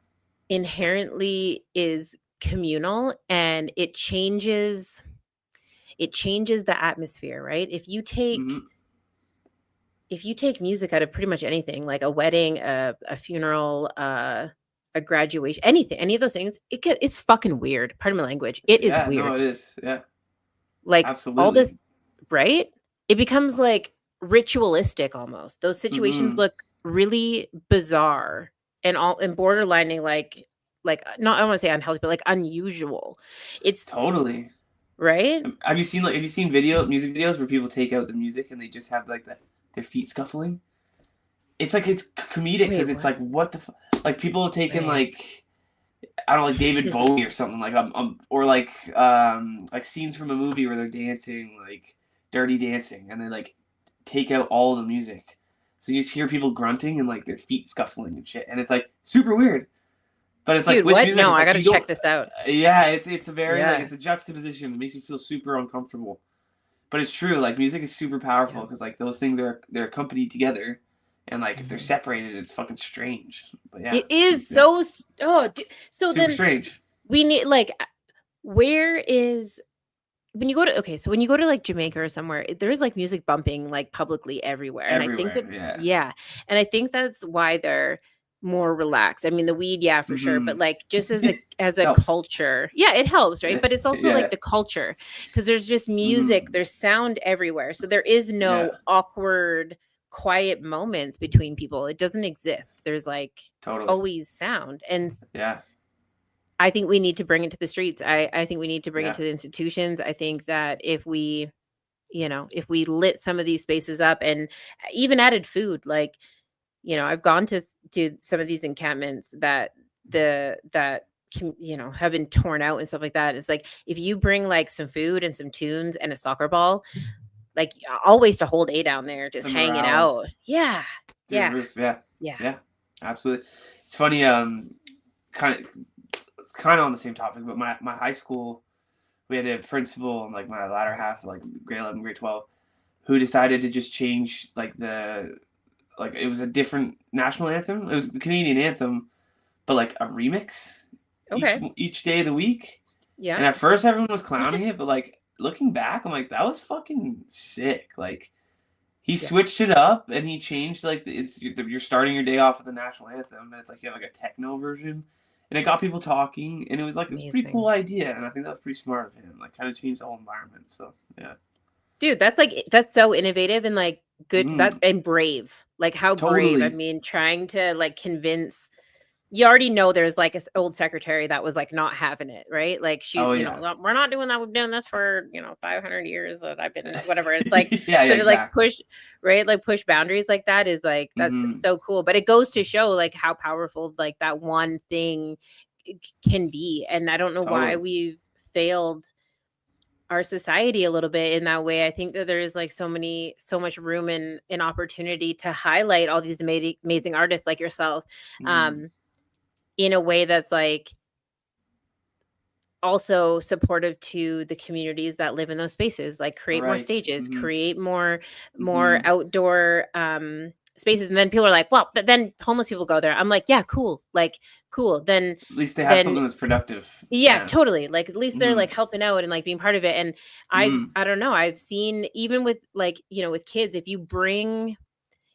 inherently is communal and it changes the atmosphere, right? If you Mm-hmm. take music out of pretty much anything, like a wedding, a funeral, a graduation, anything, any of those things, it's fucking weird. Pardon my language. It is Yeah. weird. No, it is. Yeah. Like all this, Absolutely. right? It becomes like ritualistic almost. Those situations Mm-hmm. look really bizarre and borderlining like not, I don't want to say unhealthy, but like unusual. It's Totally. right. Have you seen music videos where people take out the music and they just have like their feet scuffling? It's like it's comedic because Wait, it's what? like what the like people have taken Wait. like I don't know, like David Bowie or something like or like scenes from a movie where they're dancing like Dirty Dancing and they like take out all the music, so you just hear people grunting and like their feet scuffling and shit, and it's like super weird. But it's like Dude, with what? music, No, it's I like gotta you don't. check this out. Yeah, it's a very like Yeah. it's a juxtaposition. It makes you feel super uncomfortable. But it's true. Like music is super powerful Yeah. because like those things they're accompanied together, and like if they're Mhm. separated, it's fucking strange. But yeah, It is yeah, so so super then strange. we need like where is when you go to so when you go to like Jamaica or somewhere, there's like music bumping like publicly everywhere. And I think that Everywhere. yeah. And I think that's why they're more relaxed. I mean the weed, yeah, for sure. But Mm-hmm. like just as a Helps. culture, yeah, it helps, right? Yeah, But it's also like yeah. the culture because there's just music, Mm-hmm. there's sound everywhere. So there is Yeah, no awkward, quiet moments between people. It doesn't exist. There's like totally. always sound. And Yeah, I think we need to bring it to the streets. I think we need to bring yeah. it to the institutions. I think that if we lit some of these spaces up and even added food, like, I've gone to some of these encampments that have been torn out and stuff like that. It's like if you bring like some food and some tunes and a soccer ball, like I'll waste a whole day down there just The hanging morale out. Yeah. through the Yeah. roof. Yeah, Yeah. yeah, absolutely. It's funny. Kind of on the same topic, but my high school, we had a principal in like my latter half, like grade 11, grade 12, who decided to just change like it was a different national anthem. It was the Canadian anthem, but like a remix Okay. each day of the week. Yeah. And at first everyone was clowning it, but like looking back, I'm like, that was fucking sick. Like he switched it up and he changed like you're starting your day off with the national anthem, and it's like you have like a techno version. And it got people talking, and it was like a pretty cool idea, and I think that was pretty smart of him. Like, kind of changed the whole environment. So, yeah, dude, that's so innovative and like good and brave. Like how brave. I totally. mean, trying to like convince. You already know there's like an old secretary that was like not having it, right? Like she, Oh, we're not doing that. We've done this for 500 years that I've been whatever. It's like yeah, so to like exactly. push, right? Like push boundaries like that is like that's so cool. But it goes to show like how powerful like that one thing can be. And I don't know why we've failed our society a little bit in that way. I think that there is like so much room and opportunity to highlight all these amazing artists like yourself. In a way that's like also supportive to the communities that live in those spaces, like create more stages, create more outdoor spaces. And then people are like, well, but then homeless people go there. I'm like, yeah, cool. Like, cool. Then at least they have something that's productive. Yeah, totally. Like at least they're like helping out and like being part of it. And I don't know. I've seen even with like, with kids, if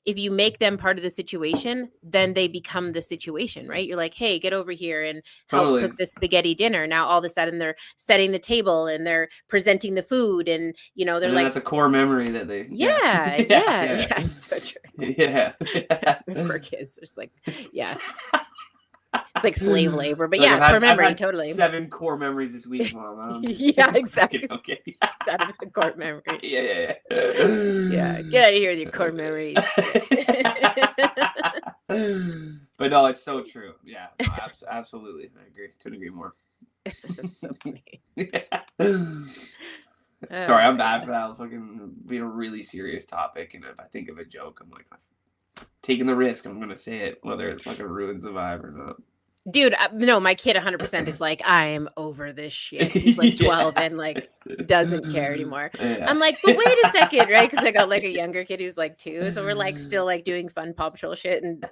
if you make them part of the situation, then they become the situation, right? You're like, hey, get over here and help cook this spaghetti dinner. Now all of a sudden they're setting the table and they're presenting the food, and they're and like, that's a core memory that they yeah. It's so true. Yeah. Poor kids, it's like, it's like slave labor, but like core memory, I've had totally. 7 core memories this week, Mom. Yeah, exactly. Okay. Out of the core memory. Yeah. Get out of here with your core memories. But no, it's so true. Yeah, no, absolutely. I agree. Couldn't agree more. That's so funny. Sorry, I'm bad for that. Fucking being a really serious topic, and if I think of a joke, I'm like, taking the risk. I'm gonna say it, whether it fucking ruins the vibe or not. Dude, no, my kid 100% is like, I am over this shit. He's like 12 and like doesn't care anymore. Yeah. I'm like, but wait a second, right? Because I got like a younger kid who's like 2, so we're like still like doing fun Paw Patrol shit, and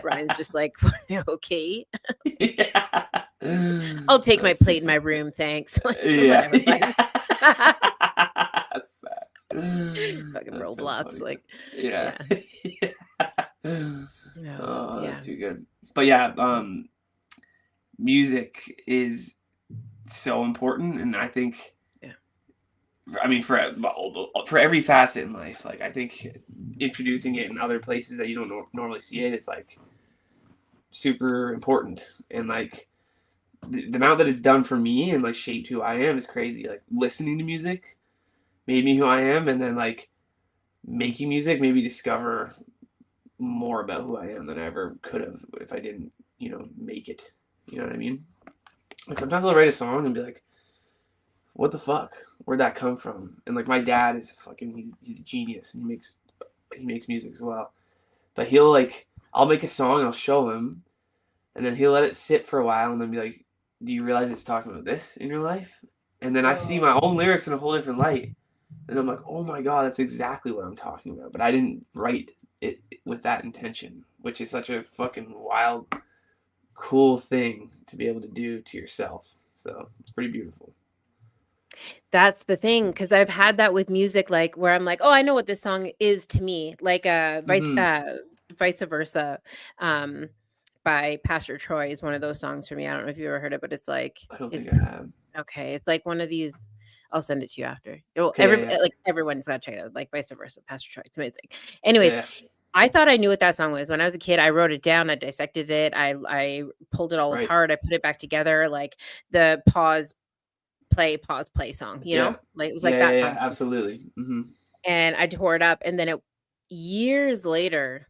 Ryan's just like, okay, I'll take my plate in my room, thanks. Like, whatever. Fucking Roblox, so like, Oh, that's too good. But yeah, music is so important, and I think, I mean, for every facet in life, like I think introducing it in other places that you don't normally see it is like super important, and like the amount that it's done for me and like shaped who I am is crazy. Like listening to music made me who I am, and then like making music made me discover more about who I am than I ever could have if I didn't, make it. You know what I mean? Like sometimes I'll write a song and be like, what the fuck? Where'd that come from? And like my dad is he's a genius, and he makes music as well. But I'll make a song and I'll show him, and then he'll let it sit for a while and then be like, do you realize it's talking about this in your life? And then I see my own lyrics in a whole different light. And I'm like, oh my God, that's exactly what I'm talking about. But I didn't write it with that intention, which is such a fucking wild, cool thing to be able to do to yourself. So it's pretty beautiful. That's the thing, because I've had that with music, like where I'm like, oh, I know what this song is to me, like vice versa. By Pastor Troy is one of those songs for me. I don't know if you ever heard it, but it's like, I don't think I have. Okay, it's like one of these. I'll send it to you after. Like everyone's got to check it out. Like vice versa, Pastor Troy. It's amazing. Anyways, I thought I knew what that song was when I was a kid. I wrote it down. I dissected it. I pulled it all apart. I put it back together. Like the pause, play song. Like it was like that song. Yeah, absolutely. Mm-hmm. And I tore it up, and then years later.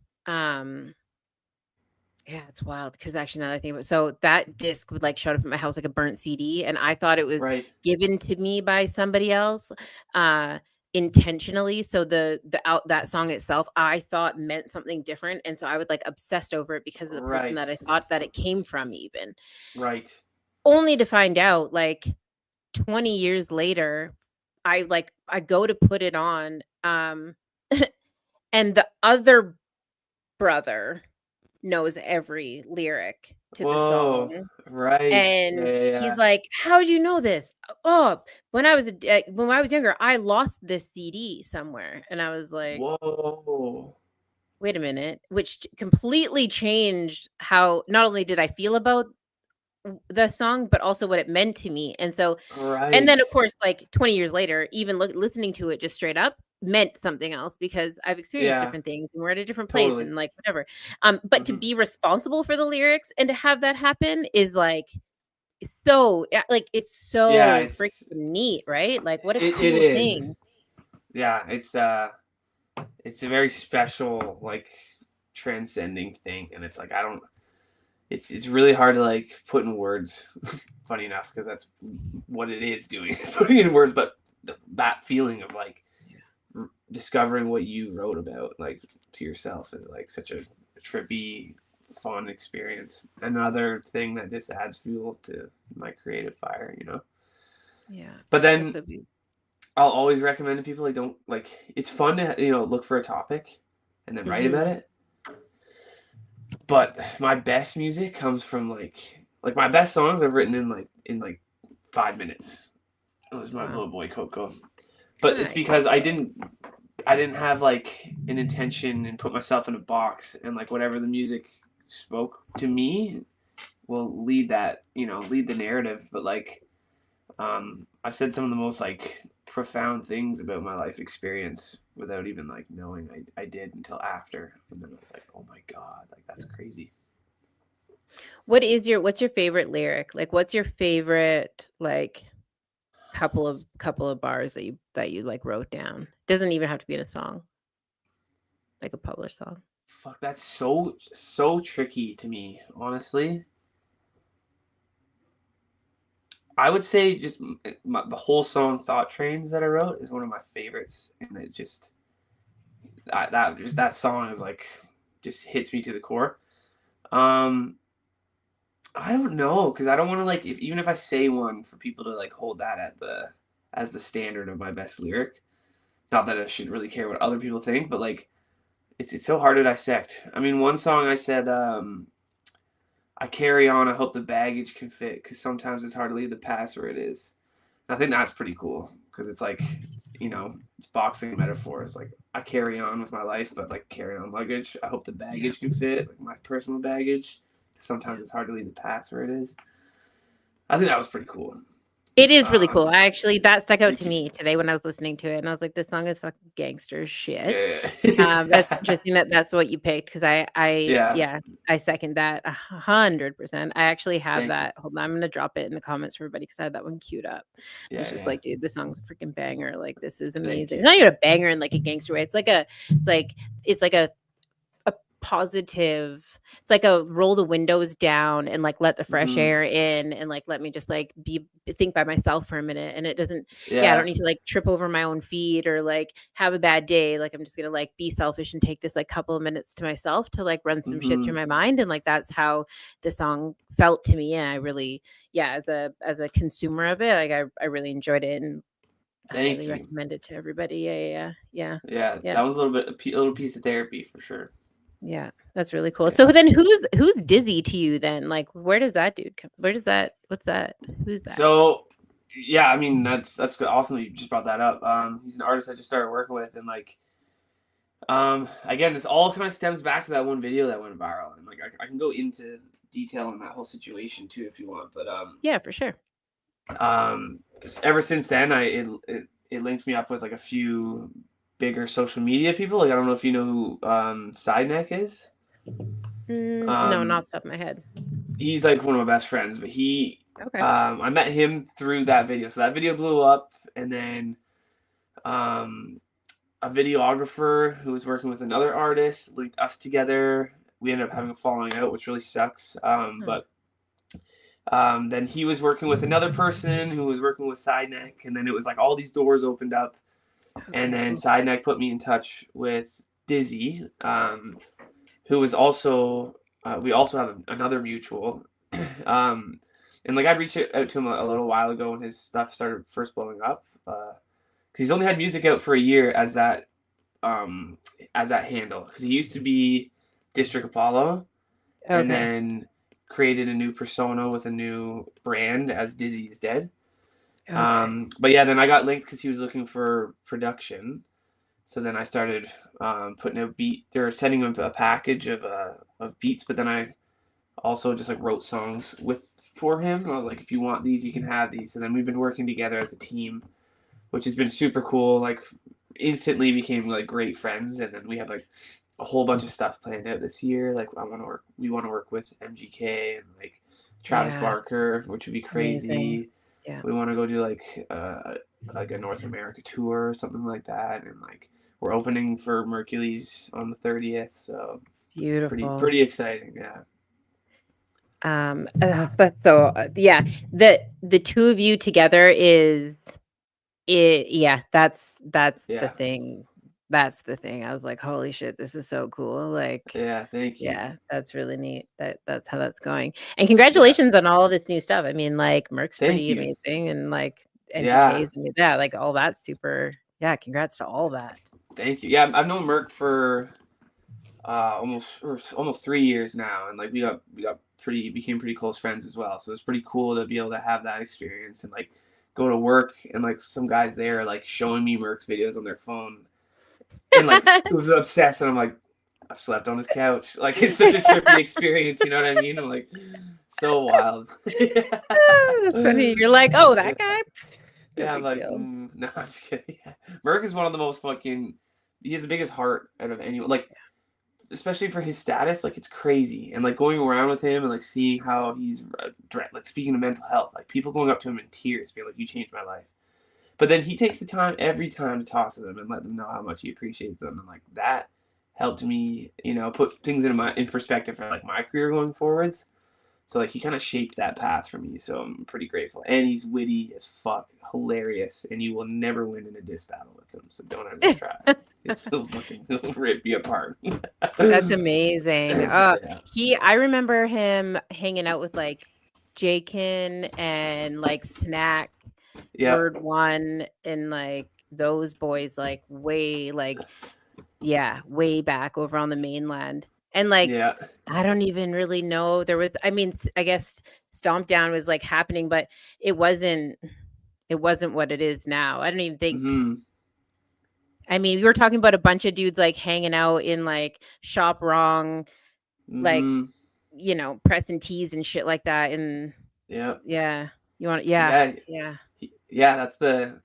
Yeah, it's wild because actually now that I think about it, so that disc would like show up at my house like a burnt CD, and I thought it was given to me by somebody else intentionally. So that song itself I thought meant something different, and so I would like obsessed over it because of the person that I thought that it came from, even. Right. Only to find out like 20 years later, I go to put it on, and the other brother knows every lyric to the song, right? And he's like, "How do you know this?" Oh, when I was younger, I lost this CD somewhere, and I was like, "Whoa, wait a minute!" Which completely changed how not only did I feel about the song, but also what it meant to me. And so, and then of course, like 20 years later, even listening to it just straight up meant something else because I've experienced different things and we're at a different place and like whatever. But to be responsible for the lyrics and to have that happen is like so freaking neat, right? Like what a cool thing. Yeah, it's a very special, like transcending thing, and it's like it's really hard to like put in words. Funny enough, because that's what it is doing, putting in words. But that feeling of like discovering what you wrote about like to yourself is like such a trippy, fun experience. Another thing that just adds fuel to my creative fire, Yeah. But then I'll always recommend to people it's fun to look for a topic and then write about it. But my best music comes from like my best songs I've written in 5 minutes. It was my little boy Coco. But it's because I I didn't have like an intention and put myself in a box, and like whatever the music spoke to me will lead that, lead the narrative. But like, I've said some of the most like profound things about my life experience without even like knowing I did until after. And then I was like, oh my God, like that's crazy. What's your favorite lyric? Like, what's your favorite like couple of bars that you like wrote down? Doesn't even have to be in a song, like a published song. Fuck, that's so tricky to me, honestly. I would say just the whole song "Thought Trains" that I wrote is one of my favorites, and it just that song is like just hits me to the core. I don't know, because I don't want to like even if I say one for people to like hold that as the standard of my best lyric. Not that I should really care what other people think, but like it's so hard to dissect. I mean, one song I said, I carry on, I hope the baggage can fit, because sometimes it's hard to leave the past where it is. And I think that's pretty cool, because it's like, it's boxing metaphors. Like, I carry on with my life, but like carry on luggage. I hope the baggage can fit, like my personal baggage. Sometimes it's hard to leave the past where it is. I think that was pretty cool. It is really cool. That stuck out to me today when I was listening to it, and I was like, "This song is fucking gangster shit." Yeah. That's interesting that's what you picked, because I second that 100%. I actually have Thank that. Hold on, I'm gonna drop it in the comments for everybody because I had that one queued up. It's just like, dude, this song's a freaking banger. Like, this is amazing. It's not even a banger in like a gangster way. It's like a positive. It's like a roll the windows down and like let the fresh air in, and like let me just like think by myself for a minute, and it doesn't I don't need to like trip over my own feet or like have a bad day. Like, I'm just gonna like be selfish and take this like couple of minutes to myself to like run some shit through my mind. And like that's how the song felt to me, and I really as a consumer of it, like I really enjoyed it, and I highly recommend it to everybody. Yeah, that was a little piece of therapy for sure. Yeah, that's really cool. So then who's Dizzy to you then? Like, where does that dude come? What's that? Who's that? So yeah, I mean that's good. Awesome that you just brought that up. He's an artist I just started working with, and like again, this all kind of stems back to that one video that went viral, and like I can go into detail on that whole situation too if you want, but yeah, for sure. Ever since then it linked me up with like a few bigger social media people. Like, I don't know if you know who Sideneck is. No, not off the top of my head. He's like one of my best friends, but okay. I met him through that video. So that video blew up, and then a videographer who was working with another artist linked us together. We ended up having a falling out, which really sucks. But then he was working with another person who was working with Sideneck, and then it was like all these doors opened up. And then Sideneck put me in touch with Dizzy, who was also, we also have another mutual. And like I'd reached out to him a little while ago when his stuff started first blowing up. Because he's only had music out for a year as that handle. Because he used to be District Apollo, and then created a new persona with a new brand as Dizzy is Dead. But yeah, then I got linked because he was looking for production. So then I started putting a beat. They were sending him a package of beats, but then I also just like wrote songs for him. And I was like, if you want these, you can have these. So then we've been working together as a team, which has been super cool. Like, instantly became like great friends, and then we have like a whole bunch of stuff planned out this year. Like, we want to work with MGK and like Travis Barker, which would be crazy. Amazing. Yeah. We want to go do like a North America tour or something like that, and like we're opening for Mercury's on the 30th, so beautiful, pretty exciting. Yeah. But so the two of you together that's the thing. That's the thing. I was like, holy shit, this is so cool. Like, yeah, thank you. Yeah, that's really neat. That's how that's going. And congratulations on all of this new stuff. I mean, like, Merc's pretty amazing, and like MPK's like all that's super. Yeah, congrats to all that. Thank you. Yeah, I've known Merc for almost 3 years now, and like we became pretty close friends as well. So it's pretty cool to be able to have that experience and like go to work and like some guys there like showing me Merc's videos on their phone. and like it was obsessed, and I'm like, I've slept on his couch. Like it's such a trippy experience, you know what I mean? I'm like, so wild. That's funny. You're like, oh, that guy. No Yeah, I'm big like, deal. no, I'm just kidding. Yeah. Merc is one of the most fucking. He has the biggest heart out of anyone. Like, especially for his status, like it's crazy. And like going around with him and like seeing how he's like speaking of mental health, like people going up to him in tears, being like, "You changed my life." But then he takes the time every time to talk to them and let them know how much he appreciates them, and like that helped me, you know, put things in perspective for like my career going forwards. So like he kind of shaped that path for me. So I'm pretty grateful. And he's witty as fuck, hilarious, and you will never win in a diss battle with him. So don't ever try. He'll rip you apart. That's amazing. Yeah. I remember him hanging out with like Jakin and like Snack, Yeah. Bird One, and like those boys, like way back over on the mainland. And like, Yeah. I don't even really know. I mean, I guess Stomp Down was like happening, but it wasn't what it is now. I don't even think. Mm-hmm. I mean, we were talking about a bunch of dudes like hanging out in like Shop Wrong, like, you know, pressing teas and shit like that. And yeah, you want, yeah. yeah. That's the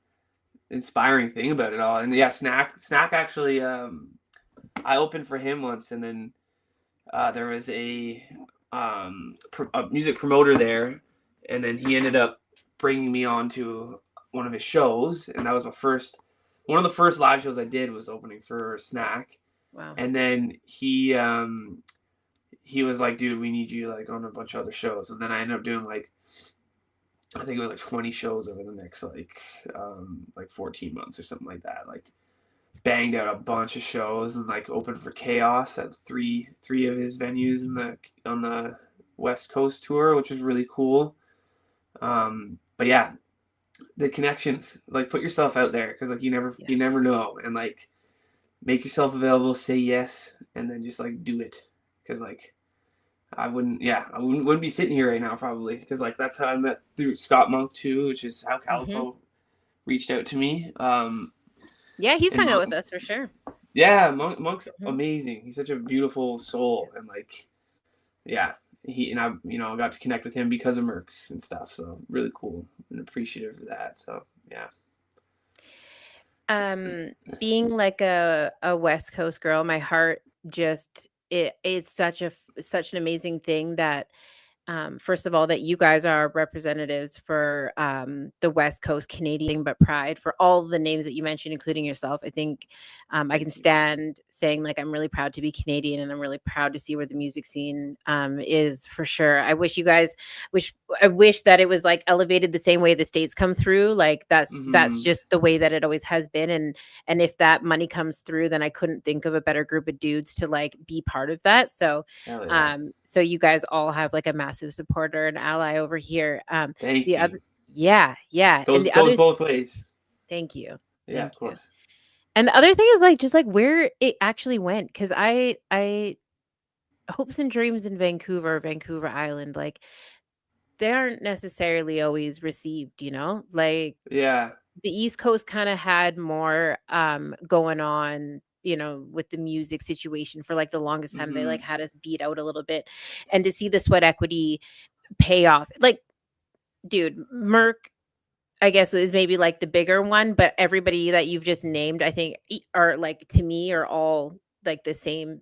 inspiring thing about it all. And yeah, Snack actually, I opened for him once, and then there was a music promoter there, and then he ended up bringing me on to one of his shows, and that was one of the first live shows I did was opening for Snack. Wow. And then he was like, dude, we need you like on a bunch of other shows. And then I ended up doing like, I think it was like 20 shows over the next like 14 months or something like that. Like banged out a bunch of shows and like opened for Chaos at three of his venues on the West Coast tour, which was really cool. But yeah, the connections, like put yourself out there, because like you never know, and like make yourself available, say yes, and then just like do it, because like I wouldn't be sitting here right now probably, because like that's how I met through Scott Monk too, which is how Calico reached out to me. Yeah, he's hung out with us for sure. Yeah, Monk's amazing. He's such a beautiful soul, and like, yeah, I got to connect with him because of Merc and stuff. So really cool and appreciative of that. So yeah. Being like a West Coast girl, my heart just it's such an amazing thing that first of all, that you guys are representatives for the West Coast Canadian, but pride for all the names that you mentioned, including yourself. I think I can stand saying like I'm really proud to be Canadian, and I'm really proud to see where the music scene is for sure. I wish that it was like elevated the same way the States come through. Like that's just the way that it always has been. And if that money comes through, then I couldn't think of a better group of dudes to like be part of that. So so you guys all have like a massive supporter and ally over here. Thank you. Yeah. Goes both ways. Thank you. Yeah, of course. And the other thing is like just like where it actually went, because I hopes and dreams in Vancouver Island, like they aren't necessarily always received, you know, like the East Coast kind of had more going on, you know, with the music situation for like the longest time. They like had us beat out a little bit, and to see the sweat equity pay off, like, dude, Merc, I guess, is maybe like the bigger one, but everybody that you've just named, I think, are like, to me, are all like the same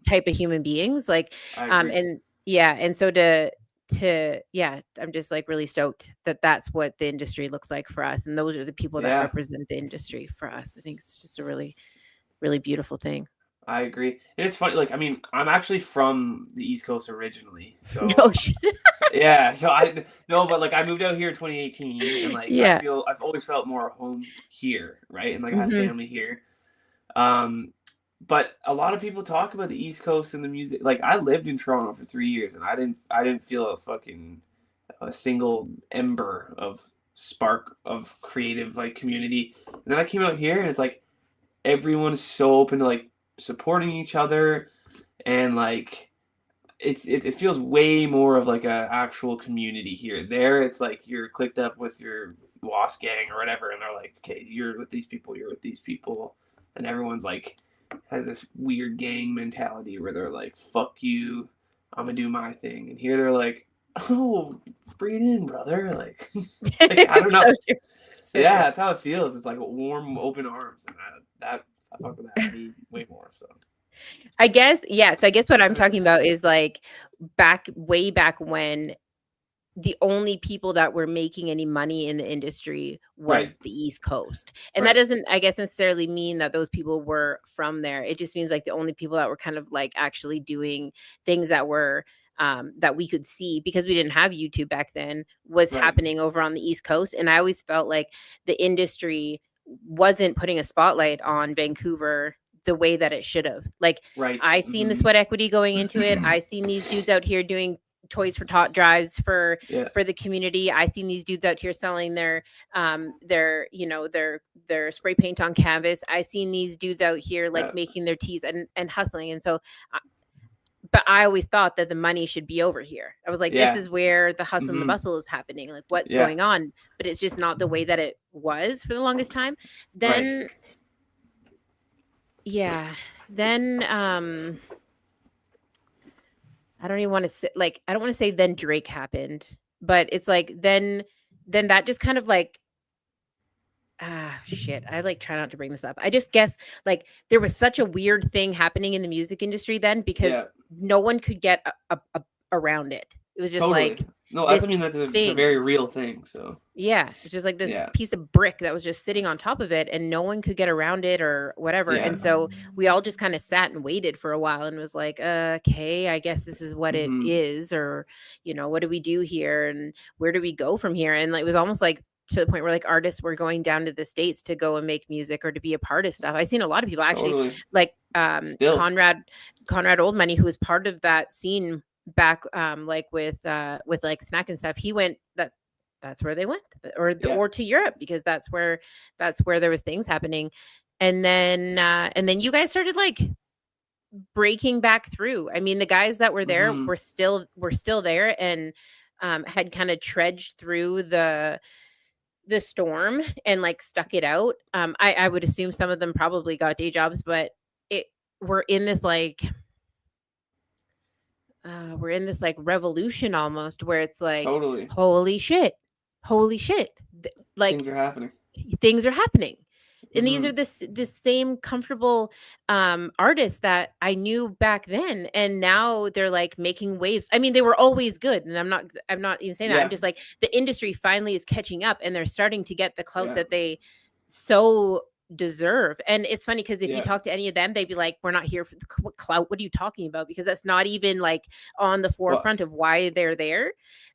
type of human beings. Like, and so I'm just like really stoked that that's what the industry looks like for us, and those are the people that represent the industry for us. I think it's just a really, really beautiful thing. I agree. And it's funny, like, I mean, I'm actually from the East Coast originally. So oh shit. Yeah, so but like I moved out here in 2018, and like I've always felt more home here, right? And like I have family here. But a lot of people talk about the East Coast and the music. Like I lived in Toronto for 3 years, and I didn't feel a single ember of spark of creative like community. And then I came out here, and it's like everyone is so open to like supporting each other, and like it feels way more of like a actual community here. There it's like you're clicked up with your WASP gang or whatever, and they're like, okay, you're with these people, and everyone's like has this weird gang mentality where they're like, fuck you, I'm gonna do my thing. And here they're like, oh, bring it in, brother. Like, like I don't know. So true. So Yeah, true. that's how it feels. It's like warm, open arms, and I fuck with that. I need way more. So I guess, yeah. So I guess what I'm talking about is like way back when the only people that were making any money in the industry was right, the East Coast. And that right, doesn't, I guess, necessarily mean that those people were from there. It just means like the only people that were kind of like actually doing things that were that we could see, because we didn't have YouTube back then, was right, happening over on the East Coast. And I always felt like the industry wasn't putting a spotlight on Vancouver the way that it should have. Like, right. I seen the sweat equity going into it. I seen these dudes out here doing Toys for Tot drives for Yeah, the community. I seen these dudes out here selling their spray paint on canvas. I seen these dudes out here like yeah, making their teas and hustling. And so but I always thought that the money should be over here. I was like, this yeah, is where the hustle and the hmm bustle is happening. Like, what's yeah, going on? But it's just not the way that it was for the longest time. right. Then yeah. Then I don't even want to say, like, I don't want to say then Drake happened, but it's like then that just kind of like, shit. I like try not to bring this up. I just guess like there was such a weird thing happening in the music industry then, because Yeah, no one could get around it. It was just totally. like No, that's this I mean that's it's a thing. very real thing. So Yeah, it's just like this yeah, piece of brick that was just sitting on top of it, and no one could get around it or whatever. yeah, And so we all just kind of sat and waited for a while and was like, okay, I guess this is what it hmm is, or what do we do here, and where do we go from here? And like, it was almost like to the point where like artists were going down to the States to go and make music or to be a part of stuff. I've seen a lot of people actually, totally. like Still, Conrad Oldmoney, who was part of that scene back like with like Snack and stuff. He went that's where they went, yeah, or to Europe, because that's where there was things happening. And then you guys started like breaking back through. I mean, the guys that were there hmm were still there, and had kind of trudged through the storm and like stuck it out. I would assume some of them probably got day jobs, but it we're in this like revolution almost, where it's like, totally. holy shit, like Things are happening. things are happening. And these hmm are this same comfortable artists that I knew back then, and now they're like making waves. I mean, they were always good, and I'm not even saying that. I'm Yeah, just like, the industry finally is catching up, and they're starting to get the clout yeah, that they so deserve. And it's funny because if you yeah. talk to any of them, they'd be like, we're not here for the clout. What are you talking about? Because that's not even like on the Well, forefront of why they're there.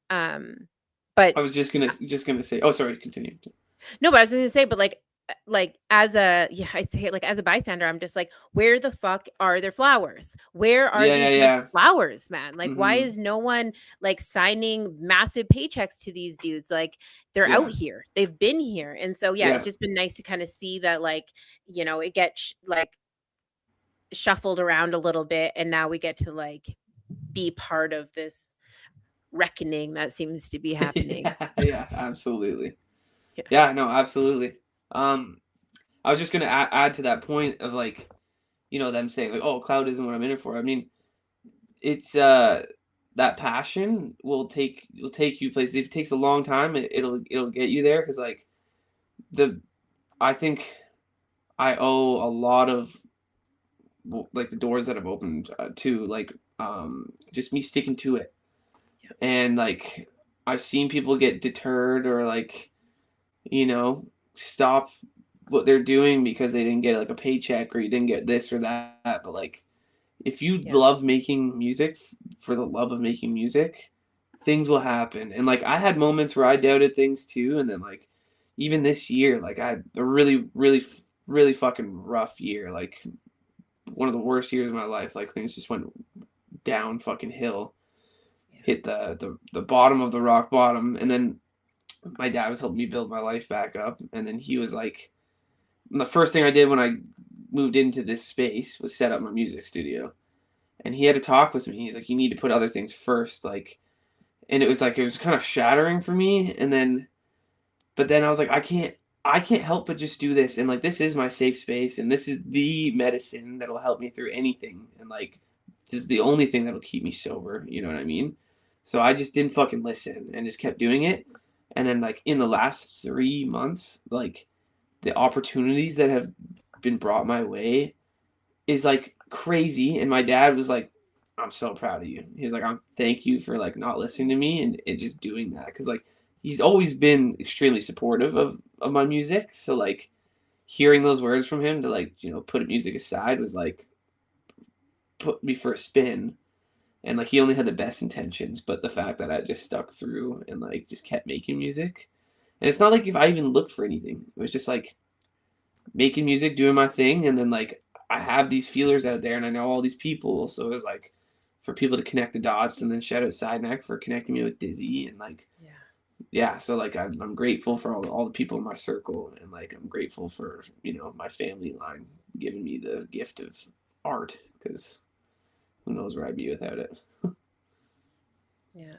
But I was just gonna say. Oh, sorry. Continue. no, but I was gonna say, but like as a I say it like as a bystander, I'm just like, where the fuck are their flowers? Where are Yeah, these yeah, dudes' yeah. flowers, man? Like, why hmm is no one like signing massive paychecks to these dudes? Like, they're out Yeah, here, they've been here. And so yeah, it's yeah. just been nice to kind of see that, like, it gets like shuffled around a little bit, and now we get to like be part of this reckoning that seems to be happening. Yeah, yeah, absolutely. Yeah. Yeah, no, absolutely. Um, I was just gonna add to that point of like, them saying like, "Oh, cloud isn't what I'm in it for." I mean, it's that passion will take you places. If it takes a long time, it'll get you there because like the I think I owe a lot of like the doors that have opened to like just me sticking to it. Yeah. And like I've seen people get deterred or like stop what they're doing because they didn't get like a paycheck or you didn't get this or that. But like if you Yeah. love making music for the love of making music, things will happen. And like I had moments where I doubted things too, and then like even this year, like I had a really, really, really fucking rough year, like one of the worst years of my life. Like things just went down fucking hill, Yeah. hit the bottom of the rock bottom, and then my dad was helping me build my life back up, and then he was like, the first thing I did when I moved into this space was set up my music studio, and he had to talk with me. He's like, you need to put other things first, like, and it was kind of shattering for me, and then, but then I was like, I can't I can't help but just do this, and like this is my safe space, and this is the medicine that'll help me through anything, and like this is the only thing that'll keep me sober. You know what I mean? So I just didn't fucking listen and just kept doing it. And then like in the last 3 months, like the opportunities that have been brought my way is like crazy. And my dad was like, I'm so proud of you. He's like, thank you for like not listening to me and just doing that. Cause like he's always been extremely supportive of my music. So like hearing those words from him to like, you know, put music aside was like put me for a spin. And like he only had the best intentions, but the fact that I just stuck through and like just kept making music. And it's not like if I even looked for anything. It was just like making music, doing my thing, and then like I have these feelers out there and I know all these people. So it was like for people to connect the dots, and then shout out Side Neck for connecting me with Dizzy, and like yeah, so like I'm grateful for all the people in my circle, and like I'm grateful for, you know, my family line giving me the gift of art, because who knows where I'd be without it. Yeah.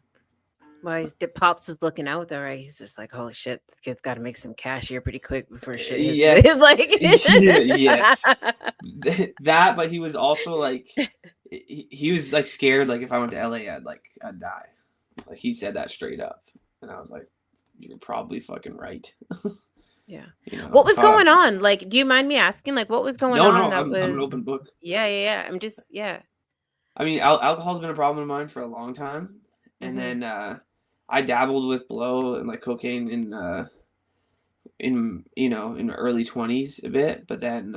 Well, Pops was looking out though, right? He's just like, holy shit, this kid's got to make some cash here pretty quick before shit hits. Yeah. It's like, Yes. That, but he was also like, he was like scared, like if I went to LA, I'd die. Like he said that straight up, and I was like, you're probably fucking right. Yeah. You know, what was going on? Like, do you mind me asking? Like, what was going on? No, I'm an open book. Yeah. I'm just, yeah. I mean, alcohol's been a problem of mine for a long time, and then I dabbled with blow and like cocaine in you know, in early 20s a bit, but then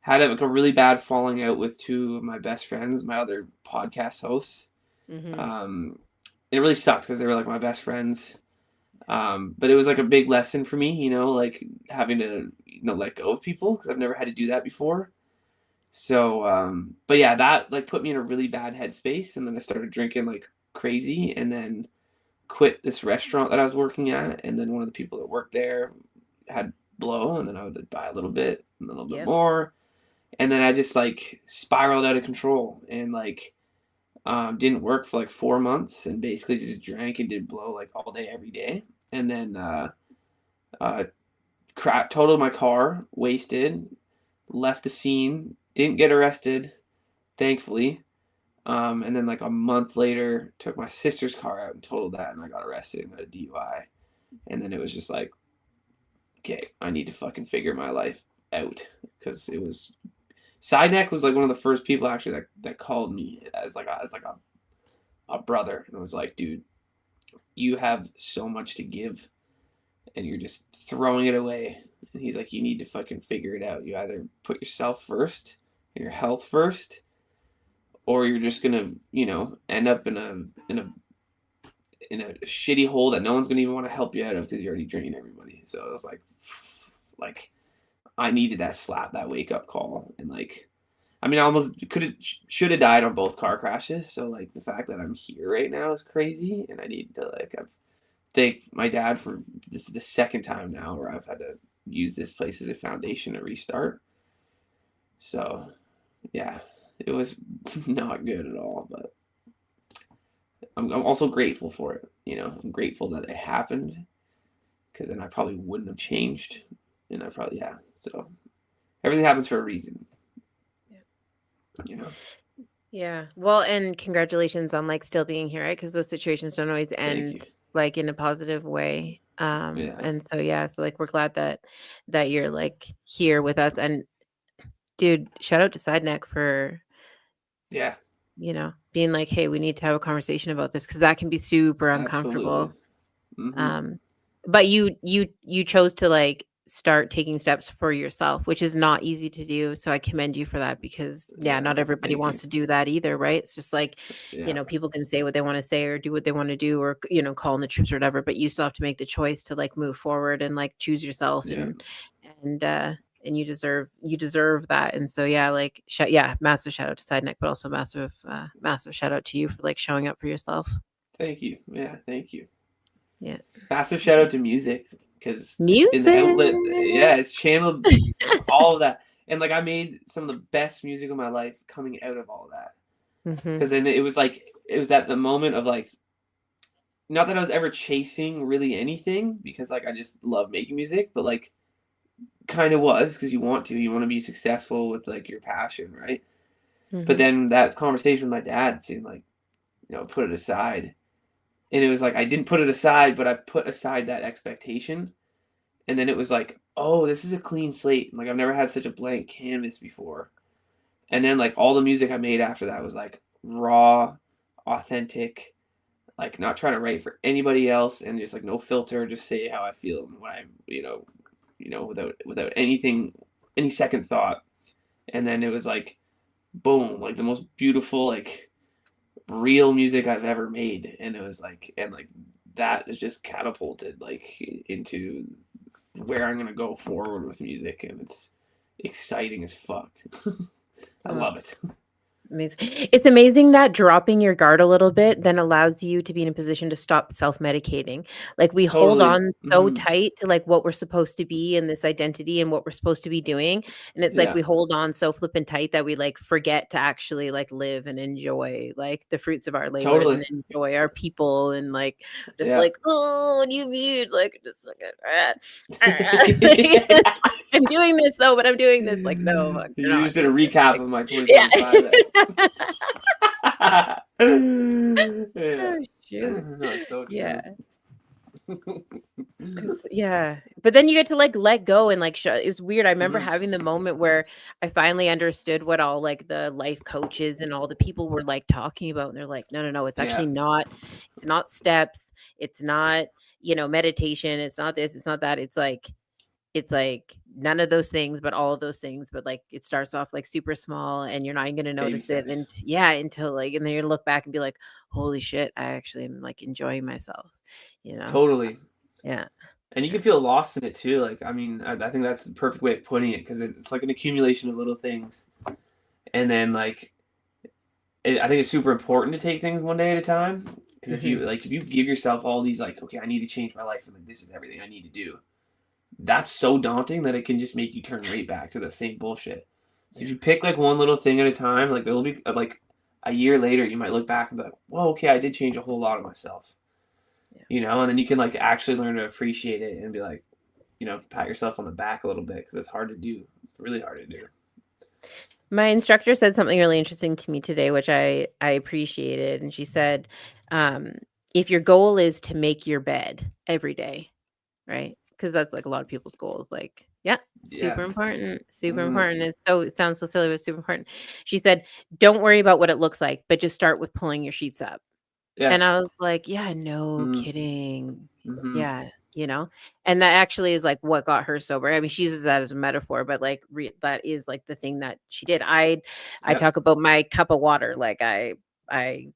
had like a really bad falling out with two of my best friends, my other podcast hosts. It really sucked because they were like my best friends. But it was like a big lesson for me, you know, like having to, you know, let go of people, because I've never had to do that before. So, but yeah, that like put me in a really bad headspace, and then I started drinking like crazy, and then quit this restaurant that I was working at, and then one of the people that worked there had blow, and then I would buy a little bit and a little bit more, and then I just like spiraled out of control, and like didn't work for like 4 months, and basically just drank and did blow like all day every day, and then totaled my car, wasted, left the scene, didn't get arrested, thankfully. And then like a month later, took my sister's car out and totaled that, and I got arrested and got a DUI. And then it was just like, okay, I need to fucking figure my life out, because it was Side Neck was like one of the first people actually that called me as a brother, and I was like, dude, you have so much to give, and you're just throwing it away. And he's like, you need to fucking figure it out. You either put yourself first and your health first, or you're just gonna, you know, end up in a shitty hole that no one's gonna even want to help you out of, because you already drained everybody. So I was like I needed that slap, that wake up call, and like, I mean, I almost should have died on both car crashes. So like the fact that I'm here right now is crazy, and I need to like, I've thanked my dad for this is the second time now where I've had to use this place as a foundation to restart. So yeah, it was not good at all, but I'm also grateful for it. You know, I'm grateful that it happened, because then I probably wouldn't have changed, and I probably, yeah. So everything happens for a reason. Yeah. You know. Yeah. Well, and congratulations on like still being here, right? Because those situations don't always end like in a positive way. And so yeah, so like we're glad that you're like here with us. And dude, shout out to Side Neck for you know, being like, hey, we need to have a conversation about this, because that can be super uncomfortable. But you chose to like start taking steps for yourself, which is not easy to do. So I commend you for that, because not everybody wants to do that either, right? It's just like, you know, people can say what they want to say or do what they want to do, or, you know, call in the troops or whatever, but you still have to make the choice to like move forward and like choose yourself, and you deserve that. And so like massive shout out to Side Neck, but also massive shout out to you for like showing up for yourself. Thank you. Thank you. Massive shout out to music, because music in the outlet, it's channeled all of that, and like I made some of the best music of my life coming out of all of that, because then it was the moment of like, not that I was ever chasing really anything, because like I just love making music, but like kind of was, because you want to be successful with like your passion, right? But Mhm. then that conversation with my dad seemed like, put it aside. And it was like I didn't put it aside, but I put aside that expectation. And then it was like, oh, this is a clean slate. Like I've never had such a blank canvas before. And then like all the music I made after that was like raw, authentic, like not trying to write for anybody else, and just like no filter, just say how I feel when I, without anything, any second thought. And then it was like, boom, like the most beautiful, like real music I've ever made. And it was like, and like that is just catapulted like into where I'm gonna go forward with music, and it's exciting as fuck. I love That's it. amazing. It's amazing that dropping your guard a little bit then allows you to be in a position to stop self-medicating. Like we hold Totally. on so tight to like what we're supposed to be and this identity and what we're supposed to be doing. And it's like Yeah. we hold on so flippin' tight that we like forget to actually like live and enjoy like the fruits of our labors and Totally. enjoy our people and like just Yeah. like, oh, what do you mean? Like just like You I'm doing this though, but I'm doing this like no, fuck, you're not. just did a recap Like, of my yeah. 2025 there. Yeah. Oh, shoot. No, it's so true. Yeah. Yeah. But then you get to like let go and like show. It was weird. I remember having the moment where I finally understood what all like the life coaches and all the people were like talking about. And they're like, no, it's actually it's not steps. It's not, meditation. It's not this, it's not that. It's like none of those things, but all of those things. But like it starts off like super small and you're not even gonna Baby notice it. steps. And yeah, until like, and then you look back and be like, holy shit, I actually am like enjoying myself, Totally. Yeah. And you can feel lost in it too. Like, I mean, I think that's the perfect way of putting it, because it's like an accumulation of little things. And then like, I think it's super important to take things one day at a time. Because if you give yourself all these like, okay, I need to change my life, and like this is everything I need to do, that's so daunting that it can just make you turn right back to the same bullshit. So if you pick like one little thing at a time, like there'll be like a year later, you might look back and be like, whoa, okay, I did change a whole lot of myself. And then you can like actually learn to appreciate it and be like, pat yourself on the back a little bit, because it's hard to do. It's really hard to do. My instructor said something really interesting to me today, which I appreciated. And she said, if your goal is to make your bed every day, right? Because that's like a lot of people's goals. Like, super important, super important. It sounds so silly, but super important. She said, don't worry about what it looks like, but just start with pulling your sheets up. Yeah. And I was like, yeah, no kidding. Yeah. And that actually is like what got her sober. I mean, she uses that as a metaphor, but like that is like the thing that she did. I talk about my cup of water. Like I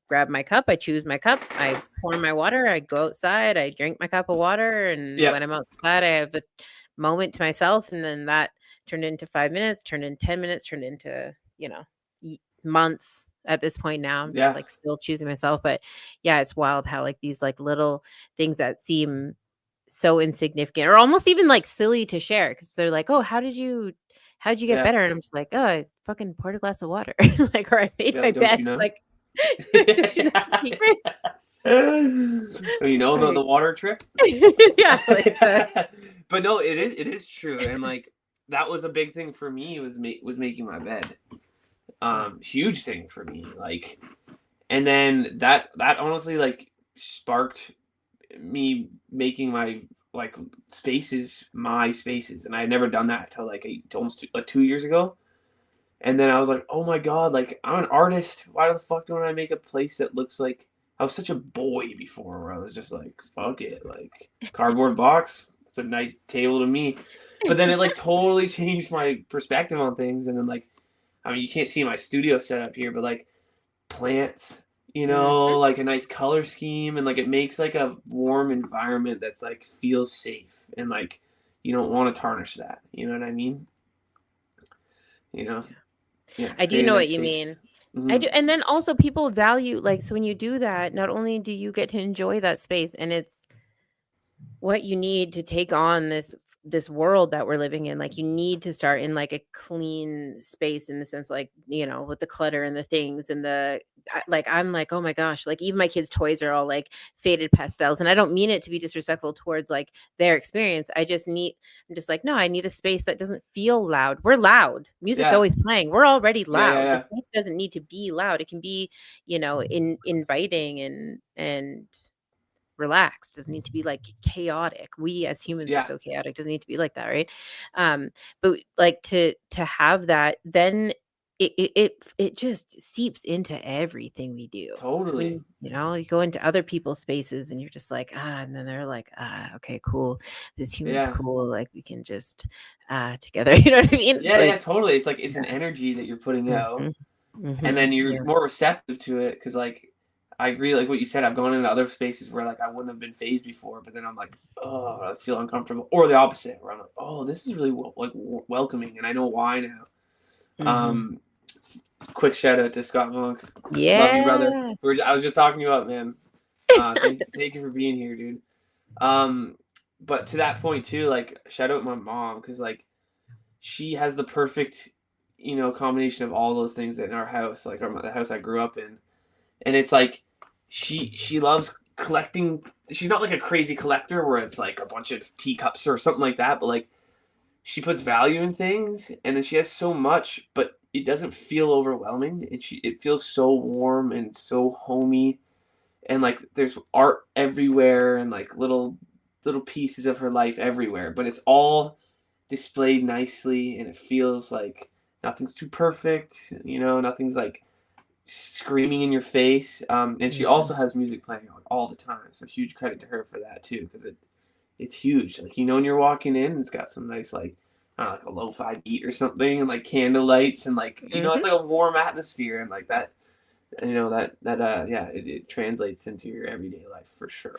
grab my cup, I choose my cup, I pour my water, I go outside, I drink my cup of water. And when I'm outside, I have a moment to myself. And then that turned into 5 minutes, turned into 10 minutes, turned into, months. At this point now, I'm just like still choosing myself. But yeah, it's wild how like these like little things that seem so insignificant or almost even like silly to share, because they're like, oh, how did you get better? And I'm just like, oh, I fucking poured a glass of water. Like, or I made my bed. Like, don't you know the secret? You know about the water trick? Yeah. But no, it is true. And like that was a big thing for me, was making my bed. Huge thing for me, like, and then that honestly like sparked me making my like spaces my spaces, and I had never done that till like almost 2 years ago. And then I was like, oh my god, like I'm an artist, why the fuck don't I make a place that looks like, I was such a boy before, where I was just like, fuck it, like cardboard box, it's a nice table to me. But then it like totally changed my perspective on things. And then like, I mean, you can't see my studio setup here, but like plants, like a nice color scheme, and like it makes like a warm environment that's like feels safe, and like you don't want to tarnish that. You know what I mean? Yeah. I do know what you mean. I do. And then also people value, like, so when you do that, not only do you get to enjoy that space, and it's what you need to take on this this world that we're living in, like you need to start in like a clean space in the sense like, you know, with the clutter and the things and like I'm like, oh my gosh, like even my kids' toys are all like faded pastels. And I don't mean it to be disrespectful towards like their experience. I'm just like, no, I need a space that doesn't feel loud. We're loud. Music's Yeah. always playing. We're already Yeah, loud. yeah, The space doesn't need to be loud. It can be, you know, inviting and relaxed. Doesn't need to be like chaotic. We as humans are yeah. so chaotic. Doesn't need to be like that, right? But like to have that, then it just seeps into everything we do. 'Cause Totally. when, you know, you go into other people's spaces and you're just like, and then they're like, okay, cool. This human's Yeah. cool. Like we can just together. You know what I mean? Yeah, Like, yeah, totally. It's like it's an energy that you're putting out, and then you're yeah. more receptive to it because, like, I agree, like what you said. I've gone into other spaces where like I wouldn't have been phased before, but then I'm like, oh, I feel uncomfortable, or the opposite, where I'm like, oh, this is really welcoming, and I know why now. Mhm. Quick shout out to Scott Monk. Love you, brother. Yeah. I was just talking to you about, man. Thank you for being here, dude. But to that point too, like shout out my mom because like she has the perfect, you know, combination of all those things in our house, like the house I grew up in, and it's like she loves collecting. She's not like a crazy collector where it's like a bunch of teacups or something like that, but like she puts value in things, and then she has so much, but it doesn't feel overwhelming. It feels so warm and so homey, and like there's art everywhere and like little pieces of her life everywhere, but it's all displayed nicely, and it feels like nothing's too perfect, you know, nothing's like screaming in your face. And she also has music playing all the time, so huge credit to her for that too, because it's huge. Like, you know, when you're walking in, it's got some nice like I don't know, like a lo-fi beat or something, and like candle lights, and like, you know, it's like a warm atmosphere, and like that, you know, that yeah, it translates into your everyday life for sure.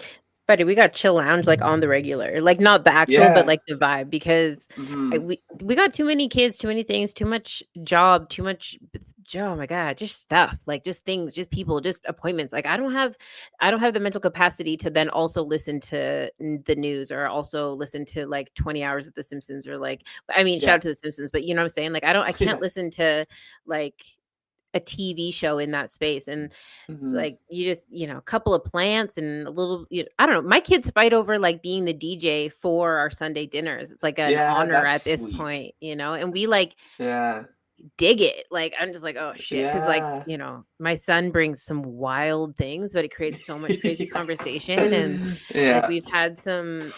Buddy, we got chill lounge like on the regular, like not the actual, but Yeah. like the vibe because we got too many kids, too many things, too much job, too much. Oh my god, just stuff, like just things, just people, just appointments. Like I don't have the mental capacity to then also listen to the news or also listen to like 20 hours of The Simpsons or like, I mean, shout Yeah. out to The Simpsons, but you know what I'm saying? Like I can't listen to like a TV show in that space. And it's like you just, you know, a couple of plants and a little, I don't know. My kids fight over like being the DJ for our Sunday dinners. It's like an Yeah, honor that's at this sweet. point, you know, and we like Yeah. dig it. Like I'm just like, oh shit. Cause like, Yeah. you know, my son brings some wild things, but it creates so much crazy conversation. And like Yeah. we've had some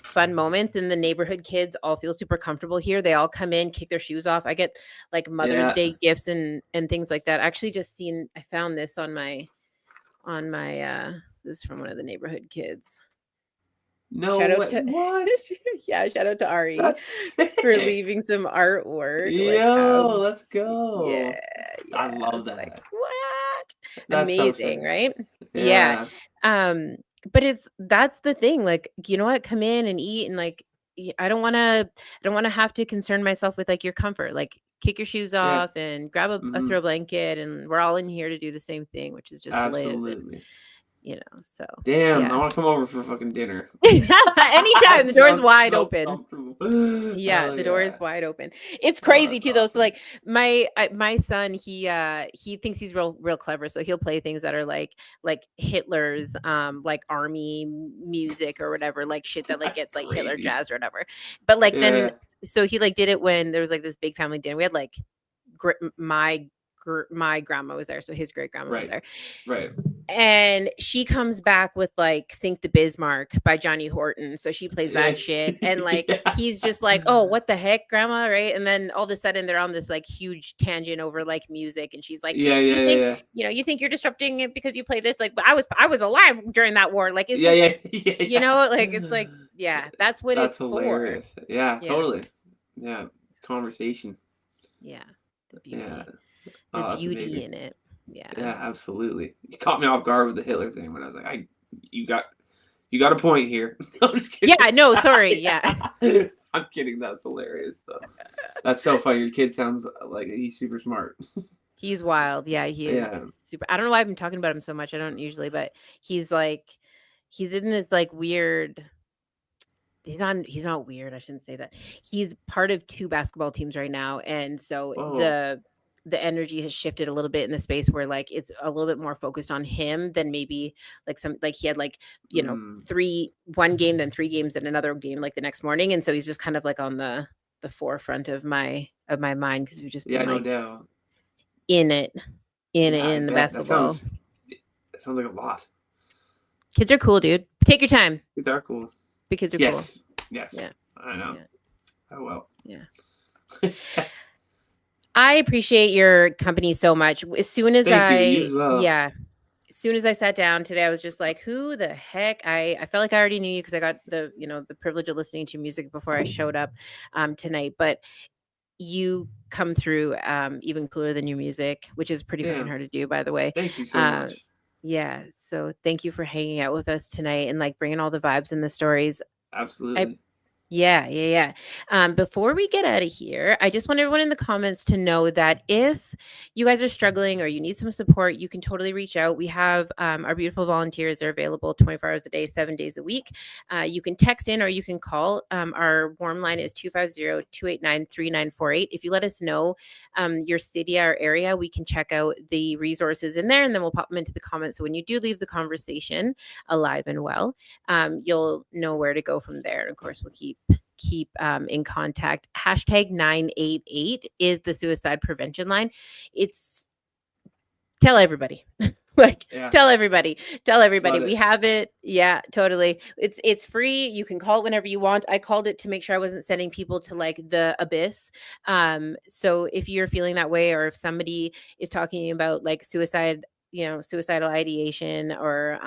fun moments, and the neighborhood kids all feel super comfortable here. They all come in, kick their shoes off. I get like Mother's Yeah. Day gifts and things like that. I actually just I found this on my this is from one of the neighborhood kids. No Shout out way. to What? yeah, shout out to Ari That's sick. for leaving some artwork. Like Yo, let's yeah, go. I yeah. love It's like, that. what? That's so Amazing, sick. right? Yeah. Yeah. But that's the thing. Like, you know what? Come in and eat, and like I don't wanna have to concern myself with like your comfort. Like kick your shoes Yeah. off and grab a throw blanket, and we're all in here to do the same thing, which is just live. And Absolutely. you know, so Damn, yeah. I want to come over for fucking dinner. Anytime, the door's wide open. Comfortable. Yeah, Hell the door is yeah. wide open. It's Oh, crazy that's too, though. So awesome. like my son, he thinks he's real clever, so he'll play things that are like Hitler's like army music or whatever, like shit that like That's gets like Hitler crazy. jazz or whatever. But like Yeah. then, so he like did it when there was like this big family dinner. We had like my grandma was there, so his great grandma was there. Right. And she comes back with like Sink the Bismarck by Johnny Horton. So she plays that shit. And like Yeah. he's just like, oh, what the heck, grandma? Right. And then all of a sudden they're on this like huge tangent over like music. And she's like, Yeah. you think you're disrupting it because you play this? Like, but I was alive during that war. Like it's Yeah. you know, like it's like, yeah, that's what it's hilarious. for. Yeah, Yeah. totally. Yeah. Conversation. Yeah. The beauty. Yeah. The That's beauty amazing. in it. Yeah. Yeah, absolutely. You caught me off guard with the Hitler thing when I was like, you got a point here. I'm just kidding. Yeah, no, sorry. Yeah. I'm kidding. That's hilarious though. That's so funny. Your kid sounds like he's super smart. He's wild. Yeah, he is super. I don't know why I've been talking about him so much. I don't usually, but he's in this like weird he's not weird. I shouldn't say that. He's part of 2 basketball teams right now, and so Whoa. the energy has shifted a little bit in the space where like it's a little bit more focused on him than maybe like some like he had like, you know, Mm. 1 game, then 3 games, and another game like the next morning. And so he's just kind of like on the forefront of my mind because we've just Yeah, been no like doubt. in it, Yeah, I in the bet. basketball. That sounds like a lot. Kids are cool, dude. Take your time. Kids are cool. The kids are Yes. cool. Yes. Yeah. I know. Yeah. Oh well. Yeah. I appreciate your company so much. As soon as Thank you. You as well. as soon as I sat down today, I was just like, who the heck? I felt like I already knew you because I got the, you know, the privilege of listening to music before I showed up tonight. But you come through even cooler than your music, which is pretty fucking Yeah. hard to do, by the way. Thank you so much. Yeah. So thank you for hanging out with us tonight and like bringing all the vibes and the stories. Absolutely. Yeah. Before we get out of here, I just want everyone in the comments to know that if you guys are struggling or you need some support, you can totally reach out. We have our beautiful volunteers are available 24 hours a day, 7 days a week. You can text in or you can call. Our warm line is 250-289-3948. If you let us know your city or area, we can check out the resources in there and then we'll pop them into the comments. So when you do leave the conversation alive and well, you'll know where to go from there. And of course, we'll keep in contact. #988 is the suicide prevention line. It's tell everybody. Tell everybody. We have it. Yeah, totally. It's free. You can call it whenever you want. I called it to make sure I wasn't sending people to like the abyss. So if you're feeling that way, or if somebody is talking about like suicide, you know, suicidal ideation or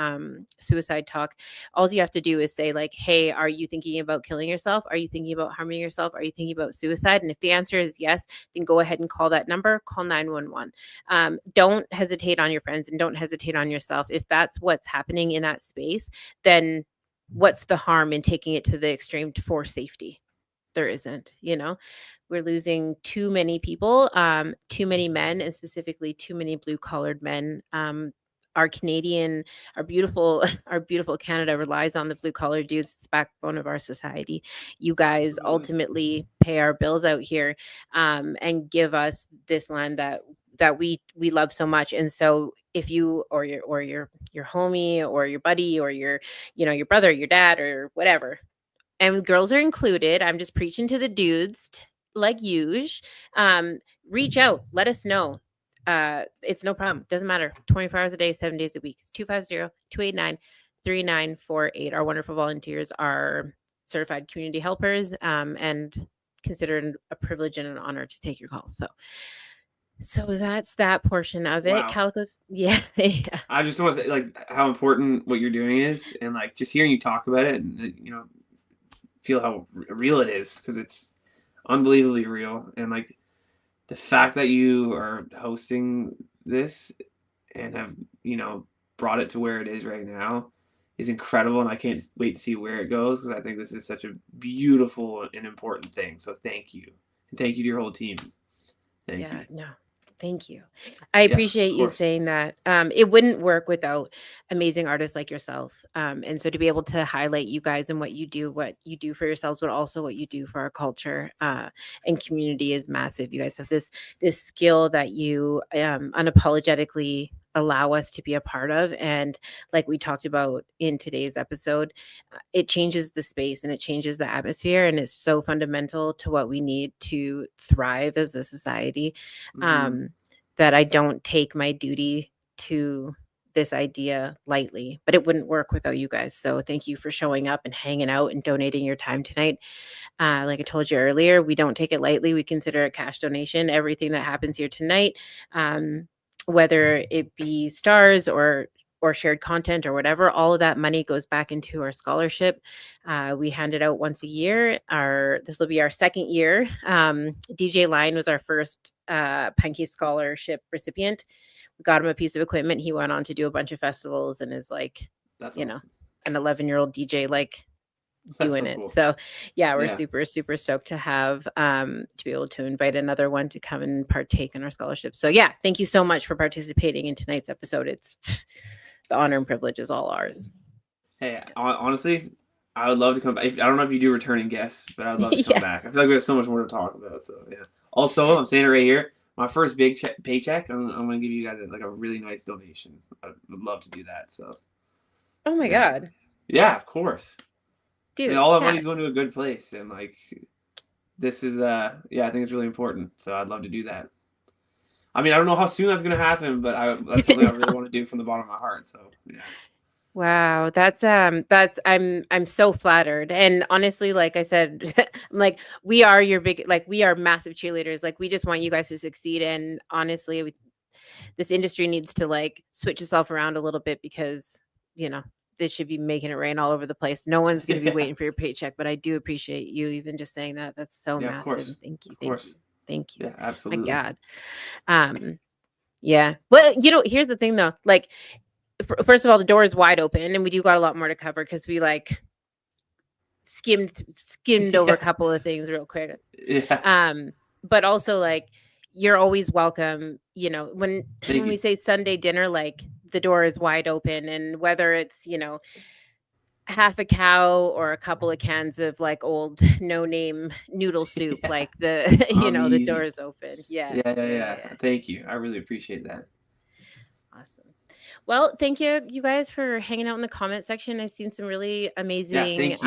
suicide talk, all you have to do is say like, hey, are you thinking about killing yourself? Are you thinking about harming yourself? Are you thinking about suicide? And if the answer is yes, then go ahead and call that number, call 911. Don't hesitate on your friends and don't hesitate on yourself. If that's what's happening in that space, then what's the harm in taking it to the extreme for safety? There isn't, you know. We're losing too many people, too many men, and specifically too many blue-collared men. Our beautiful Canada relies on the blue-collar dudes. It's the backbone of our society. You guys ultimately pay our bills out here and give us this land that we love so much. And so if you or your homie or your buddy or your brother, your dad or whatever, and girls are included, I'm just preaching to the dudes like usual. Reach out, let us know. It's no problem. Doesn't matter. 24 hours a day, 7 days a week. It's 250-289-3948. Our wonderful volunteers are certified community helpers and considered a privilege and an honor to take your calls. So that's that portion of it. Wow. Calico, yeah. I just want to say like how important what you're doing is, and like just hearing you talk about it, and you know, feel how real it is because it's unbelievably real. And like the fact that you are hosting this and have, you know, brought it to where it is right now is incredible, and I can't wait to see where it goes because I think this is such a beautiful and important thing. So thank you, and thank you to your whole team. Thank you. No, thank you. I appreciate you saying that. It wouldn't work without amazing artists like yourself. And so to be able to highlight you guys and what you do for yourselves, but also what you do for our culture and community is massive. You guys have this skill that you unapologetically allow us to be a part of. And like we talked about in today's episode, it changes the space and it changes the atmosphere. And it's so fundamental to what we need to thrive as a society that I don't take my duty to this idea lightly, but it wouldn't work without you guys. So thank you for showing up and hanging out and donating your time tonight. Like I told you earlier, we don't take it lightly. We consider a cash donation. Everything that happens here tonight, whether it be stars or shared content or whatever, all of that money goes back into our scholarship. We hand it out once a year. This will be our second year. DJ Lion was our first Pinecase scholarship recipient. We got him a piece of equipment. He went on to do a bunch of festivals and is like, that's awesome. An 11-year-old DJ like doing it. Cool. So yeah, we're super, super stoked to have to be able to invite another one to come and partake in our scholarship. So yeah, thank you so much for participating in tonight's episode. It's the honor and privilege is all ours. Hey, honestly, I would love to come back. I don't know if you do returning guests, but I'd love to come back. I feel like we have so much more to talk about. So yeah. Also, I'm saying it right here. My first big paycheck, I'm gonna give you guys a really nice donation. I would love to do that. So. Oh my God. Yeah, of course. Dude, I mean, all that money's going to a good place, and like, this is I think it's really important. So I'd love to do that. I mean, I don't know how soon that's gonna happen, but that's something I really want to do from the bottom of my heart. So yeah. Wow, that's I'm so flattered. And honestly, like I said, like we are massive cheerleaders. Like we just want you guys to succeed. And honestly, this industry needs to like switch itself around a little bit because, they should be making it rain all over the place. No one's going to be waiting for your paycheck, but I do appreciate you even just saying that. That's so massive. Thank you. Thank you. Yeah, absolutely. My God. Yeah. Well, here's the thing though. Like, first of all, the door is wide open, and we do got a lot more to cover because we like skimmed over a couple of things real quick. Yeah. But also like you're always welcome. When we say Sunday dinner, like the door is wide open, and whether it's half a cow or a couple of cans of like old no-name noodle soup, like the door is open. Yeah. Thank you. I really appreciate that. Awesome. Well, thank you guys for hanging out in the comment section. I've seen some really amazing,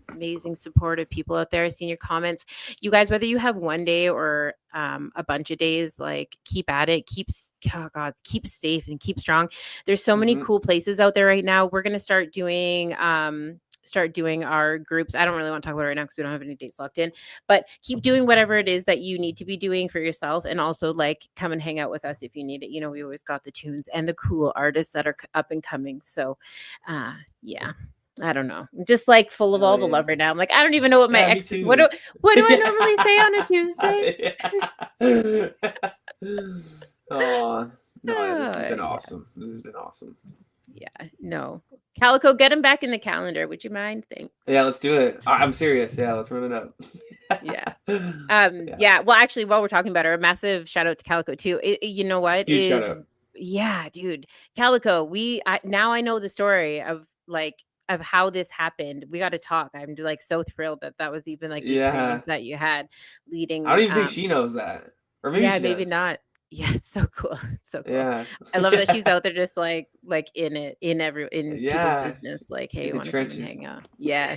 amazing supportive people out there. I've seen your comments. You guys, whether you have one day or a bunch of days, like keep at it. Keep safe and keep strong. There's so many cool places out there right now. We're gonna start doing our groups. I don't really want to talk about it right now because we don't have any dates locked in, but keep doing whatever it is that you need to be doing for yourself. And also like come and hang out with us if you need it. We always got the tunes and the cool artists that are up and coming. So yeah, I don't know. I'm just like full of all the love right now. I'm like, I don't even know what my what do I normally say on a Tuesday? Oh, no, this has been awesome. This has been awesome. Yeah, no. Calico, get him back in the calendar. Would you mind? Thanks. Yeah, let's do it. I'm serious. Yeah, let's run it up. Yeah. Well, actually, while we're talking about her, a massive shout out to Calico too. You know what? Huge shout out. Yeah, dude. Calico, now I know the story of how this happened. We got to talk. I'm like so thrilled that was even like the experience that you had leading. I don't even think she knows that. Or maybe maybe not. Yeah, it's so cool. It's so cool. Yeah. I love that she's out there just like in people's business. Like, hey, you want to come and hang out? Yeah.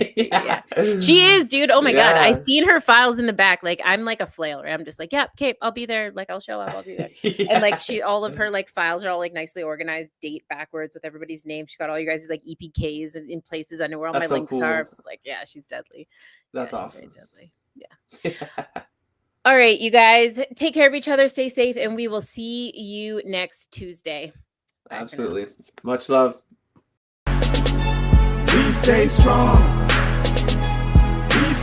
She is, dude. Oh my God. I seen her files in the back. Like, I'm like a flail. Right? I'm just like, yeah, okay, I'll be there. Like, I'll show up. I'll be there. And like all of her like files are all like nicely organized, date backwards with everybody's name. She got all you guys like EPKs in places. I know where all my links are. I was like, yeah, she's deadly. That's awesome. She's very deadly. Yeah. All right, you guys, take care of each other, stay safe, and we will see you next Tuesday. Bye. Absolutely. Much love. Please stay strong.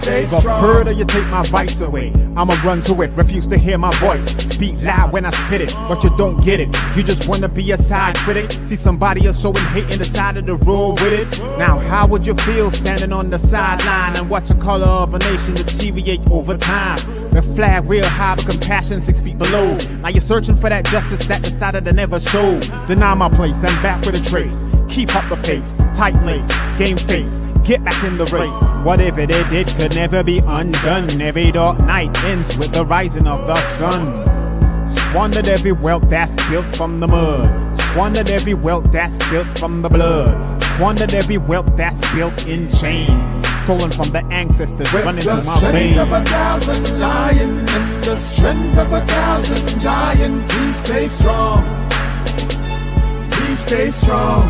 The further you take my rights away, I'ma run to it, refuse to hear my voice. Speak loud when I spit it, but you don't get it. You just wanna be a side critic. See somebody else showing hate in the side of the road with it. Now how would you feel standing on the sideline and watch the color of a nation deteriorate over time? The flag real high, but compassion 6 feet below. Now you're searching for that justice that decided to never show. Deny my place, I'm back with a trace. Keep up the pace, tight lace, game face. Get back in the race. Whatever they did could never be undone. Every dark night ends with the rising of the sun. Squandered every wealth that's built from the mud. Squandered every wealth that's built from the blood. Squandered every wealth that's built in chains. Stolen from the ancestors, running through my veins. With the strength of 1,000 lion and the strength of 1,000 giant, please stay strong. Please stay strong.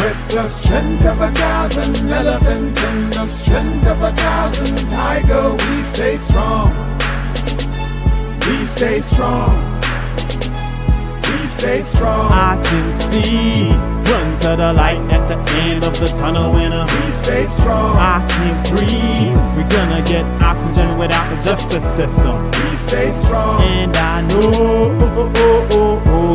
With the strength of 1,000 elephant and the strength of 1,000 tiger, we stay strong. We stay strong. We stay strong. I can see, run to the light at the end of the tunnel winner. We stay strong. I can't breathe. We're gonna get oxygen without the justice system. We stay strong. And I know,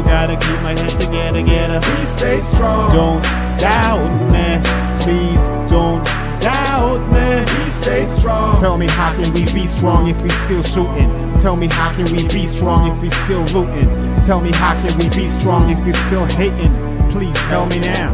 gotta keep my head together. We stay strong. Don't doubt me, please don't doubt me. We stay strong. Tell me how can we be strong if we still shooting? Tell me how can we be strong if we still looting? Tell me how can we be strong if we still hating? Please tell me now.